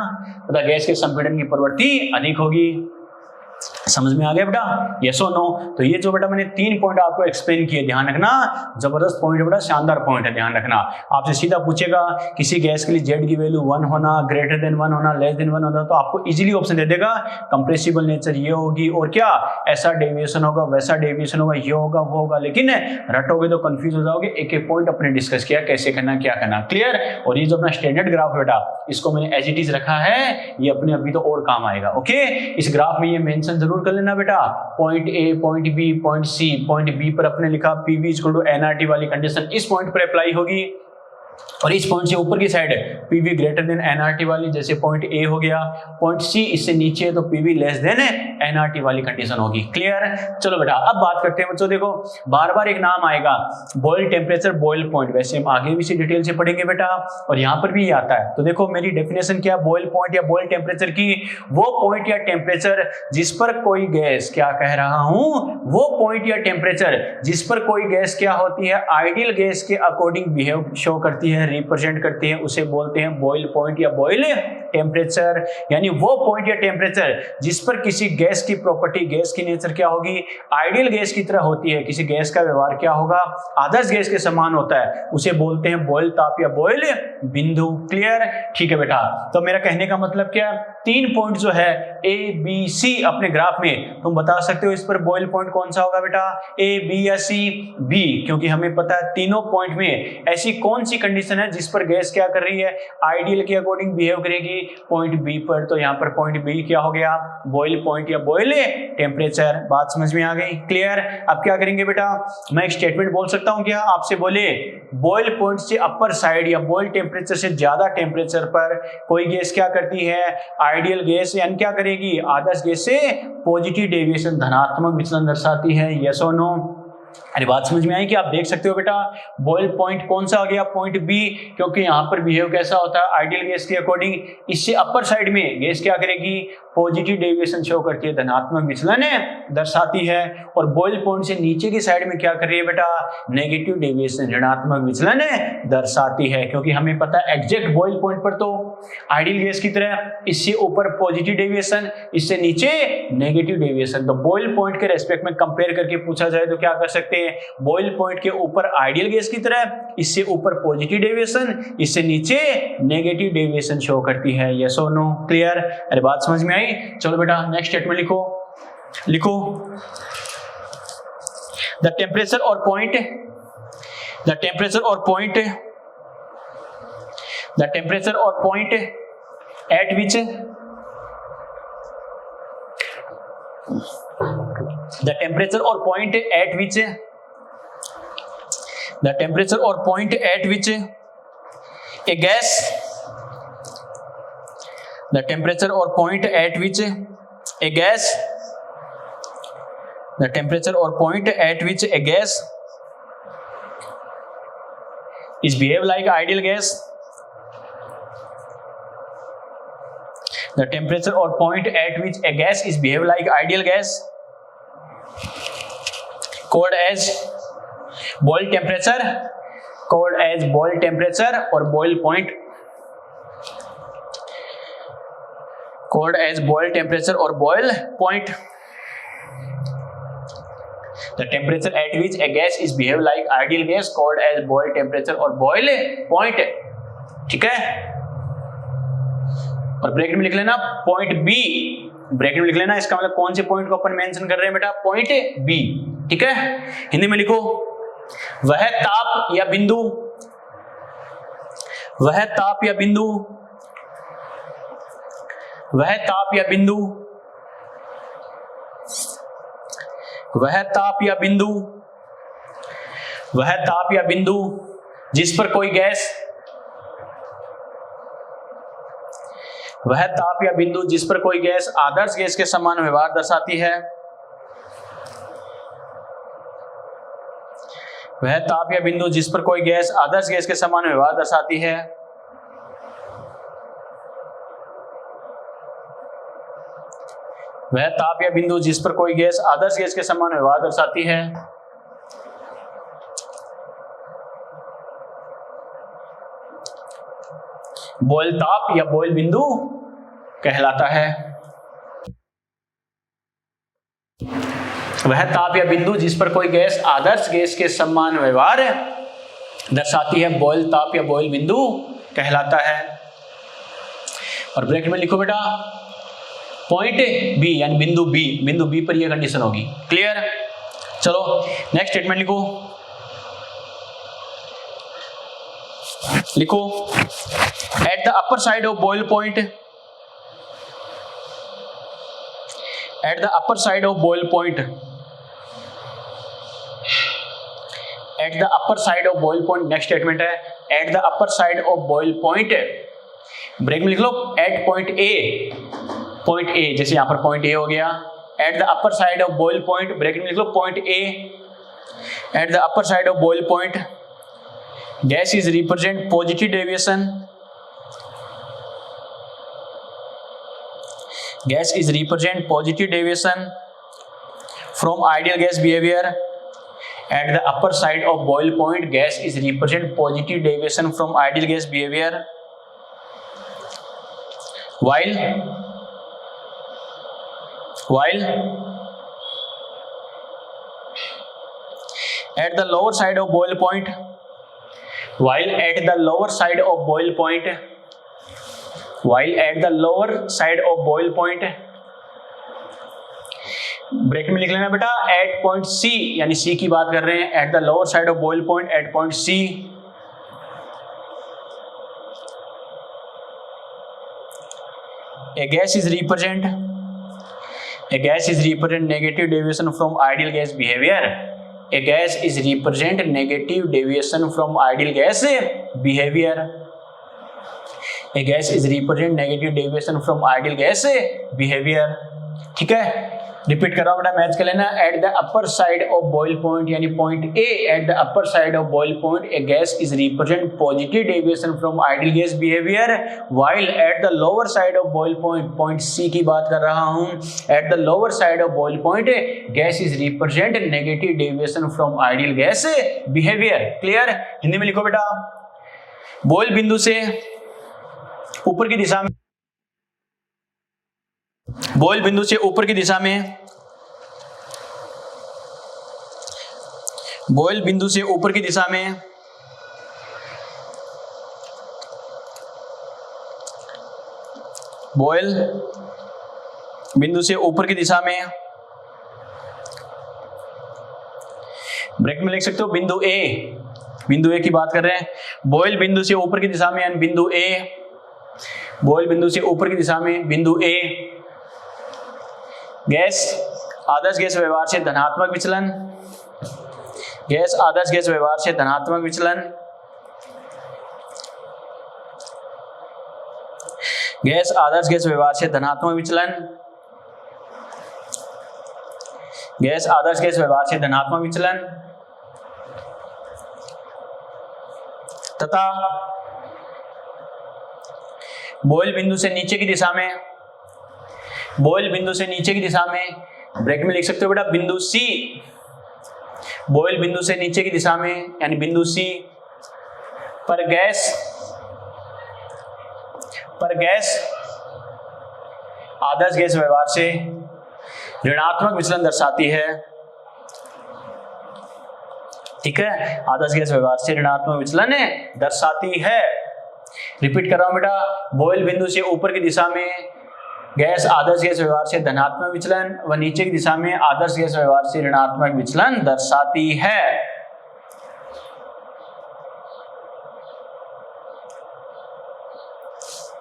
तथा गैस के संपीड़न की प्रवृत्ति अधिक होगी। समझ में आ गया बेटा, यस और नो। तो ये जो बेटा मैंने 3 पॉइंट आपको एक्सप्लेन किए, ध्यान रखना, जबरदस्त पॉइंट है बेटा, शानदार पॉइंट है, ध्यान रखना। आपसे सीधा पूछेगा किसी गैस के लिए जेड की वैल्यू 1 होना, ग्रेटर देन 1 होना, लेस देन 1 होना, तो आपको इजीली ऑप्शन दे देगा कंप्रेसिबल नेचर ये होगी, और क्या ऐसा डेविएशन होगा, वैसा डेविएशन होगा, ये होगा, वो होगा, लेकिन रटोगे तो कंफ्यूज हो जाओगे। एक एक पॉइंट अपने डिस्कस किया, कैसे करना, क्या करना, क्लियर। और ये जो अपना स्टैंडर्ड ग्राफ बेटा, इसको मैंने एज इट इज रखा है, ये अपने अभी तो और काम आएगा। ओके, इस ग्राफ में ये मेंशन जरूर कर लेना बेटा, point A, point B, point C, point B पर अपने लिखा पीवी इक्वल टू एनआरटी वाली कंडीशन इस पॉइंट पर अप्लाई होगी, और इस पॉइंट से ऊपर की side PV greater than NRT वाली, जैसे पॉइंट ए हो गया, पॉइंट सी इससे नीचे है तो पीवी लेस देन एनआरटी वाली कंडीशन होगी, क्लियर। चलो बेटा अब बात करते हैं बच्चों, देखो बार बार एक नाम आएगा बॉयल टेम्परेचर, बॉयल पॉइंट, वैसे हम आगे भी इसी डिटेल से पढ़ेंगे बेटा, और यहाँ पर भी ये आता है। तो देखो मेरी डेफिनेशन क्या, बॉयल पॉइंट या बॉयल टेम्परेचर की, वो पॉइंट या टेम्परेचर जिस पर कोई गैस, क्या कह रहा हूं, वो पॉइंट या टेम्परेचर जिस पर कोई गैस क्या होती है, आइडियल गैस के अकॉर्डिंग बिहेव शो करती है, रिप्रेजेंट करती है, उसे बोलते हैं बॉयल पॉइंट या बॉयल टेम्परेचर। यानी वो पॉइंट या टेम्परेचर जिस पर किसी गैस की प्रॉपर्टी, गैस की नेचर क्या होगी, आइडियल गैस की तरह होती है, किसी गैस का व्यवहार क्या होगा, आदर्श गैस के समान होता है, उसे बोलते हैं बॉयल ताप या बॉयल बिंदु, क्लियर। ठीक है बेटा, तो मेरा कहने का मतलब क्या, 3 पॉइंट जो है ए बी सी अपने ग्राफ में, तुम बता सकते हो इस पर बॉयल पॉइंट कौन सा होगा बेटा, ए बी या सी, बी, क्योंकि हमें पता है तीनों पॉइंट में ऐसी कौन सी कंडीशन है जिस पर गैस क्या कर रही है, आइडियल के अकॉर्डिंग बिहेव करेगी, पॉइंट बी पर। तो यहाँ पर पॉइंट बी क्या हो गया, बॉयल पॉइंट या बॉयल टेम्परेचर। बात समझ में आ गई, क्लियर। अब क्या करेंगे बेटा, मैं एक स्टेटमेंट बोल सकता हूं क्या, आपसे बोले बॉयल पॉइंट से अपर साइड या बॉयल टेम्परेचर से ज्यादा टेम्परेचर पर कोई गैस क्या करती है, आइडियल गैस यानी क्या करेगी, आदर्श गैस से पॉजिटिव डेविएशन, धनात्मक विचलन दर्शाती है, यस और नो। अरे बात समझ में आई कि आप देख सकते हो बेटा, बॉयल पॉइंट कौन सा आ गया, पॉइंट बी, क्योंकि यहां पर बिहेव कैसा होता है, आइडियल गैस के अकॉर्डिंग, इससे अपर साइड में गैस क्या करेगी, पॉजिटिव डेविएशन शो करती है, धनात्मक विचलन दर्शाती है, और बॉयल पॉइंट से नीचे की साइड में क्या कर रही है बेटा, नेगेटिव डेविएशन, ऋणात्मक विचलन दर्शाती है, क्योंकि हमें पता है एग्जैक्ट बॉयल पॉइंट पर तो आइडियल गैस की तरह, इससे ऊपर पॉजिटिव डेविएशन, इससे नीचे नेगेटिव डेविएशन। तो बॉयल पॉइंट के रेस्पेक्ट में कंपेयर करके पूछा जाए तो क्या कर सकते हैं, बॉयल पॉइंट के ऊपर आइडियल गैस की तरह, इससे ऊपर पॉजिटिव डेविएशन, इससे नीचे नेगेटिव डेविएशन शो करती है, यस और नो, क्लियर। अरे बात समझ में आई। चलो बेटा नेक्स्ट स्टेटमेंट लिखो द टेम्परेचर और point eight which a gas is behave like ideal gas, the temperature or point at which a gas is behave like ideal gas called as boil temperature or boil point, called as boil temperature or boil point. The temperature at which a gas is behave like ideal gas called as boil temperature or boil point, ठीक है। और bracket में लिख लेना point B, bracket में लिख लेना, इसका मतलब कौन से पॉइंट को अपन मेंशन कर रहे हैं बेटा, पॉइंट बी, ठीक है। हिंदी में लिखो वह ताप या बिंदु जिस पर कोई गैस, आदर्श गैस के समान व्यवहार दर्शाती है, वह ताप या बिंदु जिस पर कोई गैस आदर्श गैस के समान व्यवहार दर्शाती है, वह ताप या बिंदु जिस पर कोई गैस आदर्श गैस के समान व्यवहार दर्शाती है, बॉयल ताप या बॉयल बिंदु कहलाता है। वह ताप या बिंदु जिस पर कोई गैस आदर्श गैस के समान व्यवहार दर्शाती है बॉयल ताप या बॉयल बिंदु कहलाता है। और ब्रैकेट में लिखो बेटा पॉइंट बी यानी बिंदु बी पर यह कंडीशन होगी। क्लियर? चलो नेक्स्ट स्टेटमेंट लिखो at the upper side of Boyle point, at the upper side of Boyle point, at the upper side of Boyle point, next statement है at the upper side of Boyle point, break में लिख लो eight point A, जैसे यहां पर point A हो गया, at the upper side of Boyle point, bracket में लिख लो point A, at the upper side of Boyle point gas is represent positive deviation, gas is represent positive deviation from ideal gas behavior at the upper side of boil point, gas is represent positive deviation from ideal gas behavior while at the lower side of boil point, while at the lower side of boil point, while at the lower side of boil point, bracket में लिख लेना बेटा eight point सी, यानी सी की बात कर रहे हैं, at the lower side of boil point at point C a gas is represent negative deviation from ideal gas behavior, a gas is represent negative deviation from ideal gas behavior, a gas is represent negative deviation from ideal gas behavior। ठीक है, repeat कर रहा हूं बेटा, match कर लेना, at the upper side of boil point यानी point A, at the upper side of boil point A gas is represent positive deviation from ideal gas behaviour, while at the lower side of boil point, point C की बात कर रहा हूं, at the lower side of boil point gas is represent negative deviation from ideal gas behaviour. Clear? Hindi में लिखो बेटा, boil बिंदु से ऊपर की दिशा में, बॉइल बिंदु से ऊपर की दिशा में, बॉइल बिंदु से ऊपर की दिशा में बॉइल बिंदु से ऊपर की दिशा में, ब्रैकेट में लिख सकते हो बिंदु ए की बात कर रहे हैं, बॉइल बिंदु से ऊपर की दिशा में यानी बिंदु ए, बॉइल बिंदु से ऊपर की दिशा में बिंदु ए, गैस आदर्श गैस व्यवहार से धनात्मक विचलन, गैस आदर्श गैस व्यवहार से धनात्मक विचलन, गैस आदर्श गैस व्यवहार से धनात्मक विचलन, गैस आदर्श गैस व्यवहार से धनात्मक विचलन तथा बॉइल बिंदु से नीचे की दिशा में, बॉइल बिंदु से नीचे की दिशा में, ब्रैकेट में लिख सकते हो बेटा बिंदु सी, बॉइल बिंदु से नीचे की दिशा में यानी बिंदु सी पर गैस आदर्श गैस व्यवहार से ऋणात्मक विचलन दर्शाती है। ठीक है, आदर्श गैस व्यवहार से ऋणात्मक विचलन दर्शाती है। रिपीट कर रहा हूं बेटा, बॉइल बिंदु से ऊपर की दिशा में गैस आदर्श गैस व्यवहार से धनात्मक विचलन व नीचे की दिशा में आदर्श गैस व्यवहार से ऋणात्मक विचलन दर्शाती है।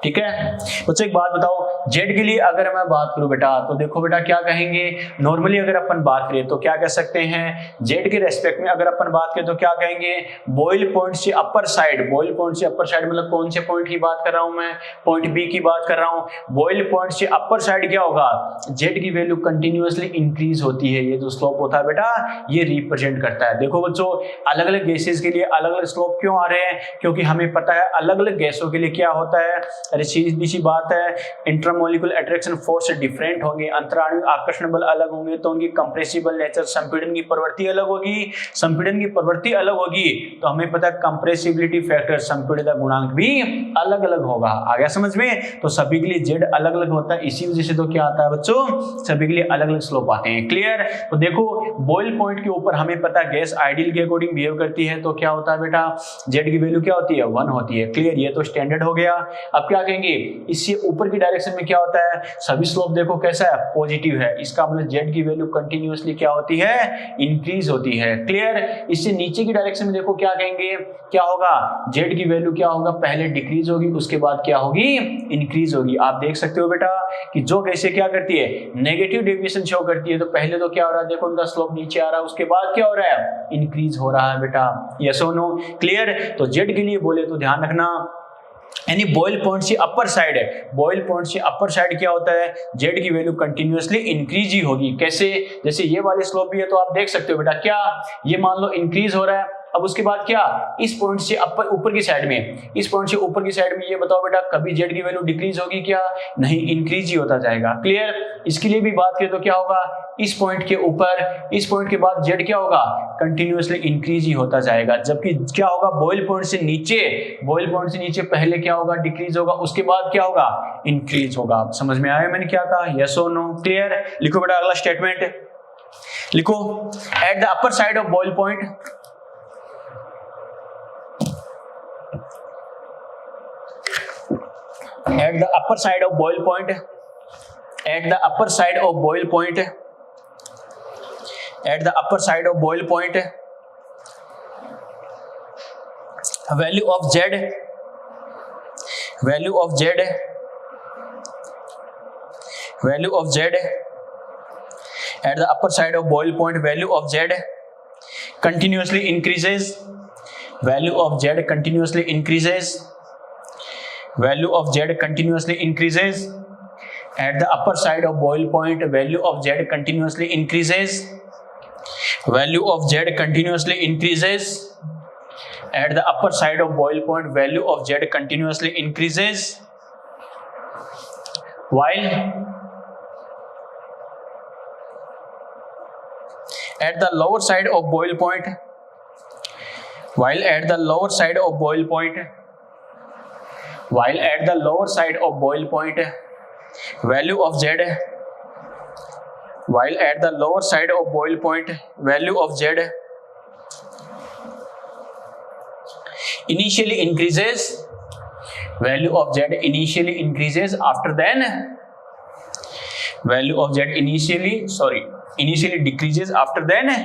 ठीक है बच्चों, एक बात बताओ, जेड के लिए अगर मैं बात करूं बेटा तो देखो बेटा क्या कहेंगे, नॉर्मली अगर अपन बात करें तो क्या कह सकते हैं, जेड के रेस्पेक्ट में अगर अपन बात करें तो क्या कहेंगे, बॉइल पॉइंट से अपर साइड, बॉइल पॉइंट से अपर साइड मतलब कौन से पॉइंट की बात कर रहा हूं मैं, पॉइंट बी की बात कर रहा हूं। बॉइल पॉइंट से अपर साइड क्या होगा, जेड की वैल्यू कंटिन्यूअसली इंक्रीज होती है, ये जो स्लोप होता है बेटा ये रिप्रेजेंट करता है। देखो बच्चों, अलग अलग गैसेस के लिए अलग अलग स्लोप क्यों आ रहे हैं, क्योंकि हमें पता है अलग अलग गैसों के लिए क्या होता है, अरे सीधी सी बात है, इंटरमोलिकुलर अट्रैक्शन फोर्स डिफरेंट होंगे, अंतराणु आकर्षण बल अलग होंगे तो उनकी कंप्रेसिबल नेचर, संपीड़न की प्रवृत्ति अलग होगी, संपीड़न की प्रवृत्ति अलग होगी तो हमें पता है कंप्रेसिबिलिटी फैक्टर, संपीड़ित गुणांक भी अलग अलग होगा। आ गया समझ में? तो सभी के लिए जेड अलग अलग होता है, इसी वजह से तो क्या आता है बच्चों, सभी के लिए अलग अलग स्लोप आते हैं। क्लियर? तो देखो बॉइल पॉइंट के ऊपर हमें पता है गैस आइडियल के अकॉर्डिंग बिहेव करती है तो क्या होता है बेटा, जेड की वैल्यू क्या होती है, 1 होती है। क्लियर? ये तो स्टैंडर्ड हो गया। अब क्या कहेंगे, इससे ऊपर की डायरेक्शन में क्या होता है, सभी स्लोप देखो कैसा है, पॉजिटिव है, इसका मतलब जेड की वैल्यू कंटिन्यूअसली क्या होती है, इंक्रीज होती है। क्लियर? इससे नीचे की डायरेक्शन में देखो क्या कहेंगे, क्या होगा, जेड की वैल्यू क्या होगा, पहले डिक्रीज होगी उसके बाद क्या होगी, इंक्रीज होगी। आप देख सकते हो बेटा कि जो गैसें क्या करती है, नेगेटिव डेविएशन शो करती है तो पहले तो क्या हो रहा है, देखो उनका स्लोप नीचे आ रहा है, उसके बाद क्या हो रहा है, इंक्रीज हो रहा है बेटा। यस और नो? क्लियर? तो जेड के लिए बोले तो ध्यान रखना, यानी बॉइल पॉइंट से अपर साइड है, बॉइल पॉइंट से अपर साइड क्या होता है, जेड की वैल्यू कंटिन्यूअसली इंक्रीज ही होगी। कैसे? जैसे ये वाले स्लोप भी है तो आप देख सकते हो बेटा, क्या ये मान लो इंक्रीज हो रहा है, अब उसके बाद क्या, इस पॉइंट से ऊपर की साइड में, इस पॉइंट से ऊपर की साइड में ये बताओ बेटा कभी जेड की वैल्यू डिक्रीज होगी क्या, नहीं, इंक्रीज ही होता जाएगा। क्लियर? इसके लिए भी बात करें तो क्या होगा, इस पॉइंट के ऊपर, इस पॉइंट के बाद जेड क्या होगा, कंटिन्यूअसली इंक्रीज ही होता जाएगा। जबकि क्या होगा, बॉइल पॉइंट से नीचे, बॉइल पॉइंट से नीचे पहले क्या होगा, डिक्रीज होगा, उसके बाद क्या होगा, इंक्रीज होगा। समझ में आया मैंने क्या कहा, यस और नो? क्लियर? लिखो बेटा अगला स्टेटमेंट लिखो, at the upper side of boil point, at the upper side of boil point, at the upper side of boil point, at the upper side of boil point, value of z, value of z, value of z, at the upper side of boil point, value of z continuously increases, value of z continuously increases, value of z continuously increases at the upper side of boil point, value of z continuously increases, value of z continuously increases at the upper side of boil point, value of z continuously increases while at the lower side of boil point, while at the lower side of boil point, while at the lower side of boil point, value of z, while at the lower side of boil point, value of z initially increases, value of z initially increases, after then value of z initially decreases, after then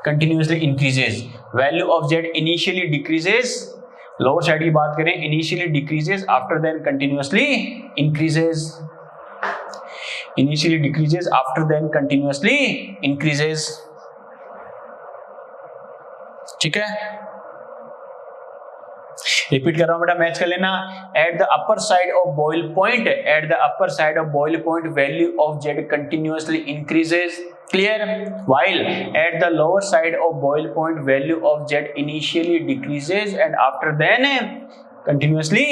continuously increases, value of z initially decreases, lower side की बात करें, initially decreases, after then continuously increases, initially decreases, after then continuously increases. ठीक है, repeat कर रहा हूं बेटा, match कर लेना। At the upper side of boil point, at the upper side of boil point value of Z continuously increases. Clear? while at the lower side of boil point value of z initially decreases and after then continuously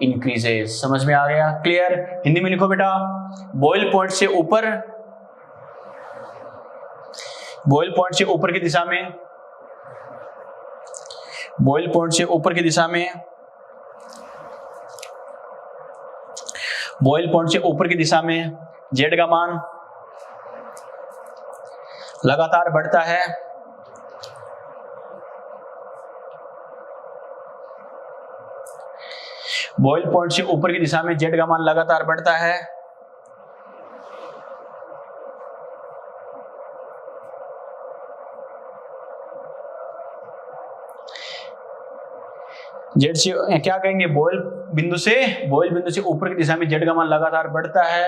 increases। समझ में आ गया? Clear? Hindi में लिखो बेटा, boil point से ऊपर, boil point से ऊपर की दिशा में, बॉइल पॉइंट से ऊपर की दिशा में, बॉइल पॉइंट से ऊपर की दिशा में जेड का मान लगातार बढ़ता है, बॉइल पॉइंट से ऊपर की दिशा में जेड का मान लगातार बढ़ता है, जेड से क्या कहेंगे, बॉइल बिंदु से ऊपर की दिशा में जेड का मान लगातार बढ़ता है,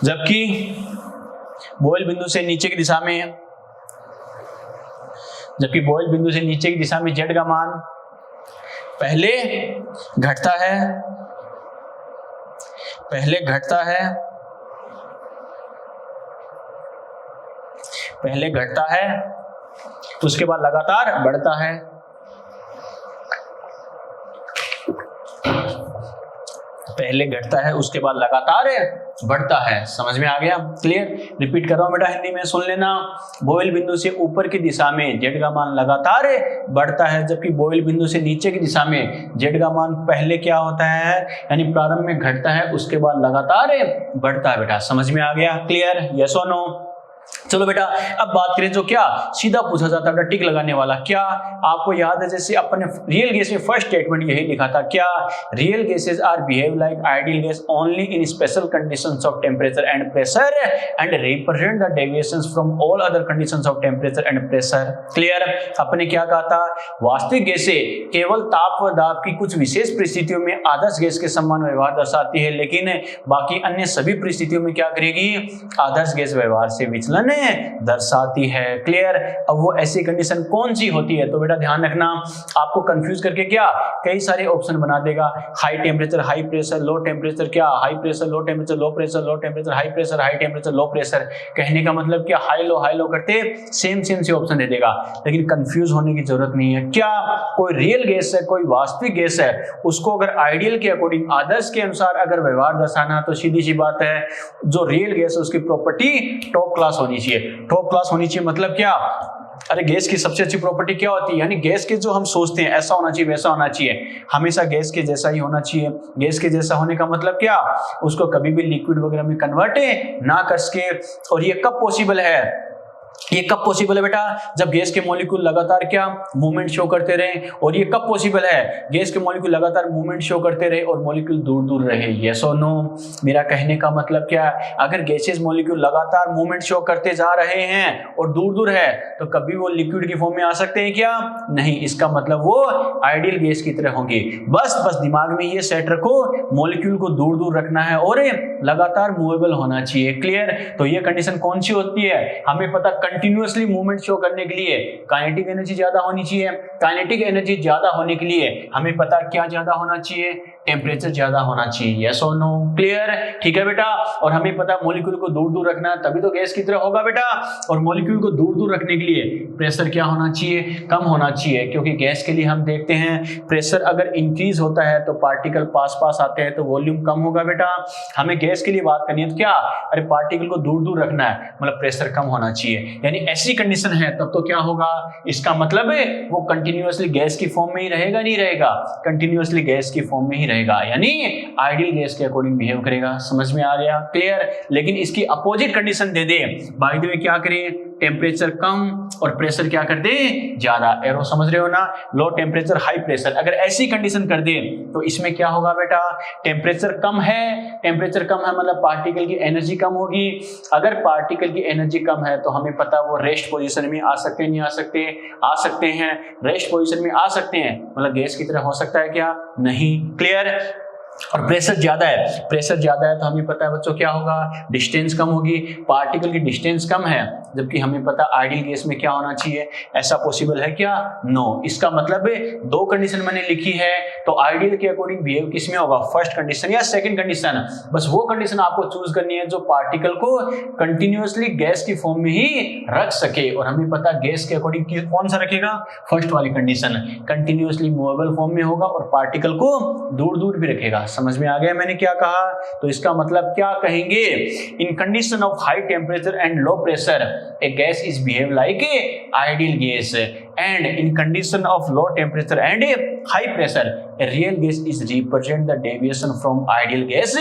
जबकि बॉइल बिंदु से नीचे की दिशा में, जबकि बॉइल बिंदु से नीचे की दिशा में जेड का मान पहले घटता है, पहले घटता है, पहले घटता है, उसके बाद लगातार बढ़ता है। पहले घटता है उसके बाद लगातार बढ़ता है। समझ में आ गया? क्लियर? रिपीट कर रहा हूं बेटा, हिंदी में सुन लेना। बॉयल बिंदु से ऊपर की दिशा में जेड का मान लगातार बढ़ता है, जबकि बॉयल बिंदु से नीचे की दिशा में जेड का मान पहले क्या होता है, यानी प्रारंभ में घटता है उसके बाद लगातार बढ़ता है। बेटा समझ में आ गया? क्लियर? यस और नो? चलो बेटा अब बात करें जो क्या सीधा पूछा जाता है टिक लगाने वाला। क्या आपको याद है जैसे अपन ने रियल गैस में फर्स्ट स्टेटमेंट यही लिखा था, क्या real gases are behave like ideal gas only in special conditions of temperature and pressure and represent the deviations from all other conditions of temperature and pressure. Clear? अपन ने क्या कहा था, वास्तविक गैसें केवल ताप व दाब की कुछ विशेष परिस्थितियों में आदर्श गैस के समान व्यवहार दर्शाती है, लेकिन बाकी अन्य सभी परिस्थितियों में क्या करेगी, आदर्श गैस व्यवहार से विचलन दर्शाती है। क्लियर? अब वो ऐसी कंडीशन कौन सी होती है, तो बेटा ध्यान रखना, आपको कंफ्यूज करके क्या कई सारे ऑप्शन बना देगा। High temperature high pressure, low temperature क्या high pressure low temperature low pressure, low temperature high pressure high temperature low pressure. कहने का मतलब क्या हाई लो करते सेम से ऑप्शन दे देगा, लेकिन कंफ्यूज होने की जरूरत नहीं है। क्या कोई रियल गैस है, कोई वास्तविक गैस है, उसको अगर आइडियल के अकॉर्डिंग आदर्श के अनुसार अगर व्यवहार दर्शाना, तो सीधी सी बात है जो रियल गैस है उसकी प्रॉपर्टी टॉप क्लास होनी चाहिए। टॉप क्लास होनी चाहिए मतलब क्या, अरे गैस की सबसे अच्छी प्रॉपर्टी क्या होती है, यानी गैस के जो हम सोचते हैं ऐसा होना चाहिए वैसा होना चाहिए, हमेशा गैस के जैसा ही होना चाहिए। गैस के जैसा होने का मतलब क्या, उसको कभी भी लिक्विड वगैरह में कन्वर्ट ना कर सके। और ये कब पॉसिबल है, ये कब पॉसिबल है बेटा, जब गैस के मॉलिक्यूल लगातार क्या मूवमेंट शो करते रहे। और ये कब पॉसिबल है, गैस के मॉलिक्यूल लगातार मूवमेंट शो करते रहे और मॉलिक्यूल दूर दूर रहे। यस और नो? मेरा कहने का मतलब क्या है, अगर गैसेस मॉलिक्यूल लगातार मूवमेंट शो करते जा रहे हैं और दूर दूर है, तो कभी वो लिक्विड की फॉर्म में आ सकते हैं क्या, नहीं। इसका मतलब वो आइडियल गैस की तरह होंगे। बस दिमाग में ये सेट रखो, मॉलिक्यूल को दूर दूर रखना है और लगातार मूवेबल होना चाहिए। क्लियर? तो ये कंडीशन कौन सी होती है, हमें पता कंटिन्यूअसली मूवमेंट शो करने के लिए काइनेटिक एनर्जी ज्यादा होनी चाहिए। काइनेटिक एनर्जी ज्यादा होने के लिए हमें पता क्या ज्यादा होना चाहिए, टेम्परेचर ज्यादा होना चाहिए। यस और नो? क्लियर? ठीक है बेटा। और हमें पता मॉलिक्यूल को दूर दूर रखना तभी तो गैस की तरह होगा बेटा। और मॉलिक्यूल को दूर दूर रखने के लिए प्रेशर क्या होना चाहिए, कम होना चाहिए, क्योंकि गैस के लिए हम देखते हैं प्रेशर अगर इंक्रीज होता है तो पार्टिकल पास पास आते हैं तो वॉल्यूम कम होगा बेटा। हमें गैस के लिए बात करनी है तो क्या, अरे पार्टिकल को दूर दूर रखना है मतलब प्रेशर कम होना चाहिए, यानी ऐसी कंडीशन है तब तो क्या होगा, इसका मतलब है वो कंटिन्यूअसली गैस की फॉर्म में ही रहेगा, नहीं रहेगा, कंटिन्यूअसली गैस की फॉर्म में ही रहेगा, यानी आइडियल गैस के अकॉर्डिंग बिहेव करेगा। समझ में आ गया? क्लियर? लेकिन इसकी opposite condition they they, by the way क्या करें, टेम्परेचर कम और प्रेशर क्या कर दे ज्यादा। एरो समझ रहे हो ना, लो टेम्परेचर हाई प्रेशर, अगर ऐसी कंडीशन कर दे तो इसमें क्या होगा बेटा, टेम्परेचर कम है, टेम्परेचर कम है मतलब पार्टिकल की एनर्जी कम होगी। अगर पार्टिकल की एनर्जी कम है तो हमें पता वो रेस्ट पोजीशन में आ सकते हैं, नहीं आ सकते, आ सकते हैं, रेस्ट पोजीशन में आ सकते हैं, मतलब गैस की तरह हो सकता है क्या, नहीं। क्लियर? और प्रेशर ज्यादा है, प्रेशर ज्यादा है तो हमें पता है बच्चों क्या होगा, डिस्टेंस कम होगी, पार्टिकल की डिस्टेंस कम है, जबकि हमें पता आइडियल गैस में क्या होना चाहिए, ऐसा पॉसिबल है क्या, नो। इसका मतलब है दो कंडीशन मैंने लिखी है, तो आइडियल के अकॉर्डिंग बिहेव किसमें होगा, फर्स्ट कंडीशन या सेकंड कंडीशन, बस वो कंडीशन आपको चूज करनी है जो पार्टिकल को कंटिन्यूअसली गैस की फॉर्म में ही रख सके। और हमें पता गैस के अकॉर्डिंग कौन सा रखेगा, फर्स्ट वाली कंडीशन, कंटिन्यूअसली मूवेबल फॉर्म में होगा और पार्टिकल को दूर दूर भी रखेगा। समझ में आ गया मैंने क्या कहा, तो इसका मतलब क्या कहेंगे, in condition of high temperature and low pressure a gas is behave like a ideal gas, and in condition of low temperature and high pressure a real gas is represent the deviation from ideal gas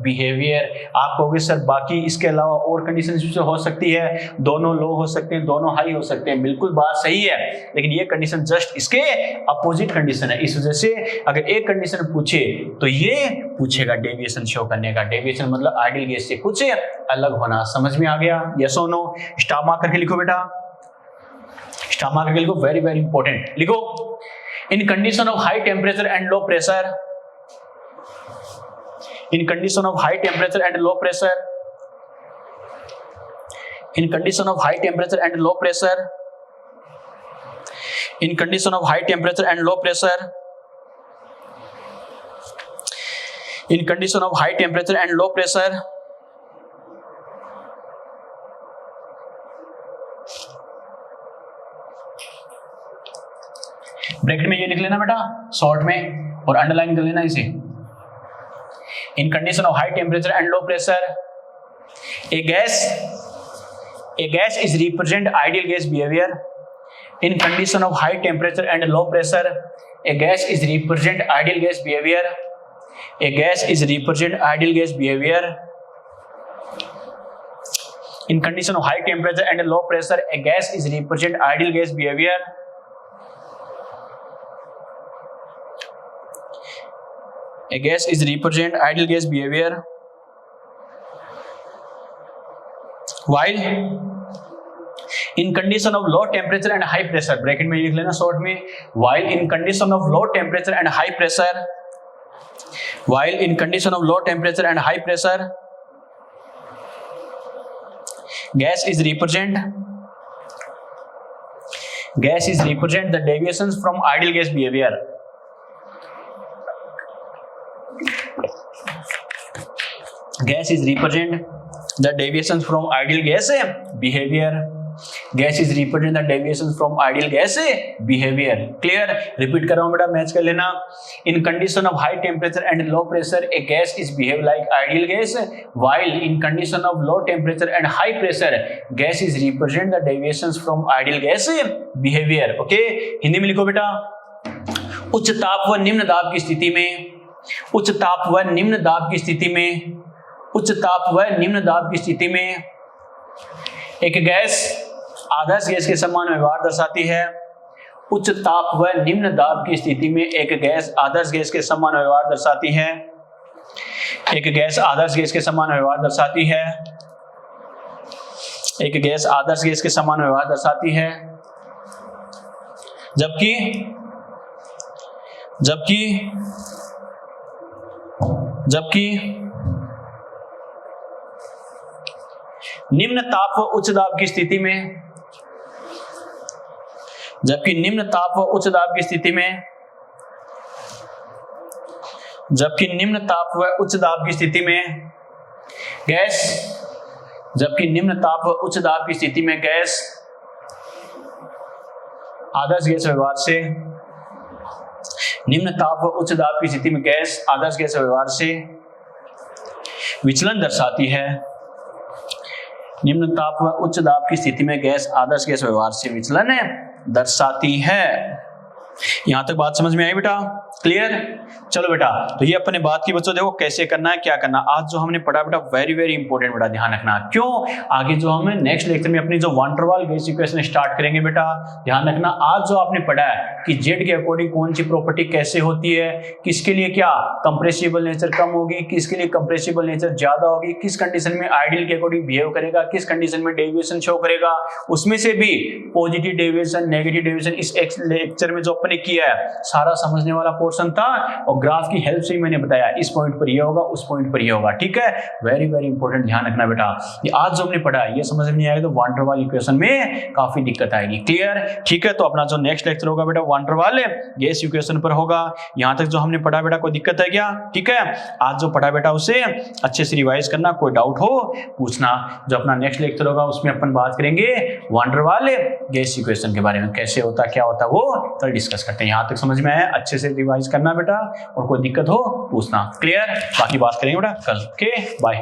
behavior। आप कहोगे sir बाकी इसके अलावा और conditions भी हो सकती है, दोनों लो हो सकते हैं, दोनों हाई हो सकते हैं, बिल्कुल बात सही है, लेकिन ये कंडीशन जस्ट इसके अपोजिट कंडीशन है। इस वजह से अगर एक कंडीशन पूछे तो ये पूछेगा डेविएशन शो करने का, डेविएशन मतलब आइडियल गैस से कुछ अलग होना। समझ में आ गया? यस और नो? स्टॉप मार्क करके लिखो बेटा, स्टॉप मार्क करके लिखो, वेरी वेरी इंपॉर्टेंट। लिखो, in condition of high temperature and low pressure, in condition of high temperature and low pressure, in condition of high temperature and low pressure, in condition of high temperature and low pressure, in condition of high temperature and low pressure, bracket में ये लिख लेना बेटा short में और underline कर लेना इसे। In condition of high temperature and low pressure, a gas is represent ideal gas behavior. In condition of high temperature and low pressure, a gas is represent ideal gas behavior. A gas is represent ideal gas behavior. In condition of high temperature and low pressure, a gas is represent ideal gas behavior. A gas is represent ideal gas behavior while in condition of low temperature and high pressure, bracket में लिख लेना short में, while in condition of low temperature and high pressure, while in condition of low temperature and high pressure, gas is represent the deviations from ideal gas behavior. Gas is represent the deviations from ideal gas behavior. Gas is represent the deviations from ideal gas behavior. Clear? Repeat कर रहा हूँ बेटा, match कर लेना. In condition of high temperature and low pressure, a gas is behave like ideal gas, while in condition of low temperature and high pressure, gas is represent the deviations from ideal gas behavior. Okay? Hindi में लिखो बेटा. उच्च ताप व निम्न दाब की स्थिति में, उच्च ताप व निम्न दाब की स्थिति में, उच्च ताप व निम्न दाब की स्थिति में एक गैस आदर्श गैस के समान व्यवहार दर्शाती है. उच्च ताप व निम्न दाब की स्थिति में एक गैस आदर्श गैस के समान व्यवहार दर्शाती है. एक गैस आदर्श गैस के समान व्यवहार दर्शाती है. एक गैस आदर्श गैस के समान व्यवहार दर्शाती है. जबकि निम्न ताप व उच्च दाब की स्थिति में, जबकि निम्न ताप व उच्च दाब की स्थिति में, जबकि निम्न ताप व उच्च दाब की स्थिति में गैस, जबकि निम्न ताप व उच्च दाब की स्थिति में गैस आदर्श गैस व्यवहार से, निम्न ताप व उच्च दाब की स्थिति में गैस आदर्श गैस व्यवहार से विचलन दर्शाती है. निम्न ताप व उच्च दाब की स्थिति में गैस आदर्श गैस व्यवहार से विचलन दर्शाती है. यहां तक बात समझ में आई बेटा? क्लियर? चलो बेटा, तो ये अपने बात की बच्चों देखो कैसे करना है, क्या करना. आज जो हमने पढ़ा बेटा वेरी वेरी इंपॉर्टेंट बेटा, ध्यान रखना. क्यों? आगे जो हमें नेक्स्ट लेक्चर में अपनी जो van der Waals gas equation start करेंगे बेटा, ध्यान रखना. आज जो आपने पढ़ा है कि जेड के अकॉर्डिंग कौन सी प्रॉपर्टी कैसे होती है, किसके लिए क्या कंप्रेसिबल नेचर कम होगी, किसके लिए कंप्रेसिबल नेचर ज्यादा होगी, किस कंडीशन में आइडियल के अकॉर्डिंग बिहेव करेगा, किस कंडीशन में डेविएशन शो करेगा, उसमें से भी पॉजिटिव डेविएशन नेगेटिव डेविएशन इस लेक्चर में जो अपने किया है सारा समझने वाला पोर्शन था. और ग्राफ की हेल्प से ही मैंने बताया इस पॉइंट पर ये होगा, उस पॉइंट पर ये होगा. ठीक है, वेरी वेरी इंपॉर्टेंट, ध्यान रखना बेटा. ये आज जो हमने पढ़ा है ये समझ में नहीं आएगा तो वान डेर वाल इक्वेशन में काफी दिक्कत आएगी. क्लियर? ठीक है, तो अपना जो नेक्स्ट लेक्चर होगा बेटा वान डेर वाल गैस इक्वेशन पर होगा. यहां तक जो हमने पढ़ा बेटा कोई दिक्कत है क्या? ठीक है, आज जो पढ़ा बेटा उसे अच्छे से रिवाइज करना, कोई डाउट हो पूछना. जो अपना नेक्स्ट लेक्चर होगा उसमें अपन बात करेंगे वान डेर वाल गैस इक्वेशन के बारे में, कैसे होता क्या होता वो कल डिस्कस करते हैं. यहां तक समझ में आया? अच्छे से रिवाइज करना बेटा, और कोई दिक्कत हो पूछना. क्लियर? बाकी बात करेंगे बेटा कल. Okay, bye.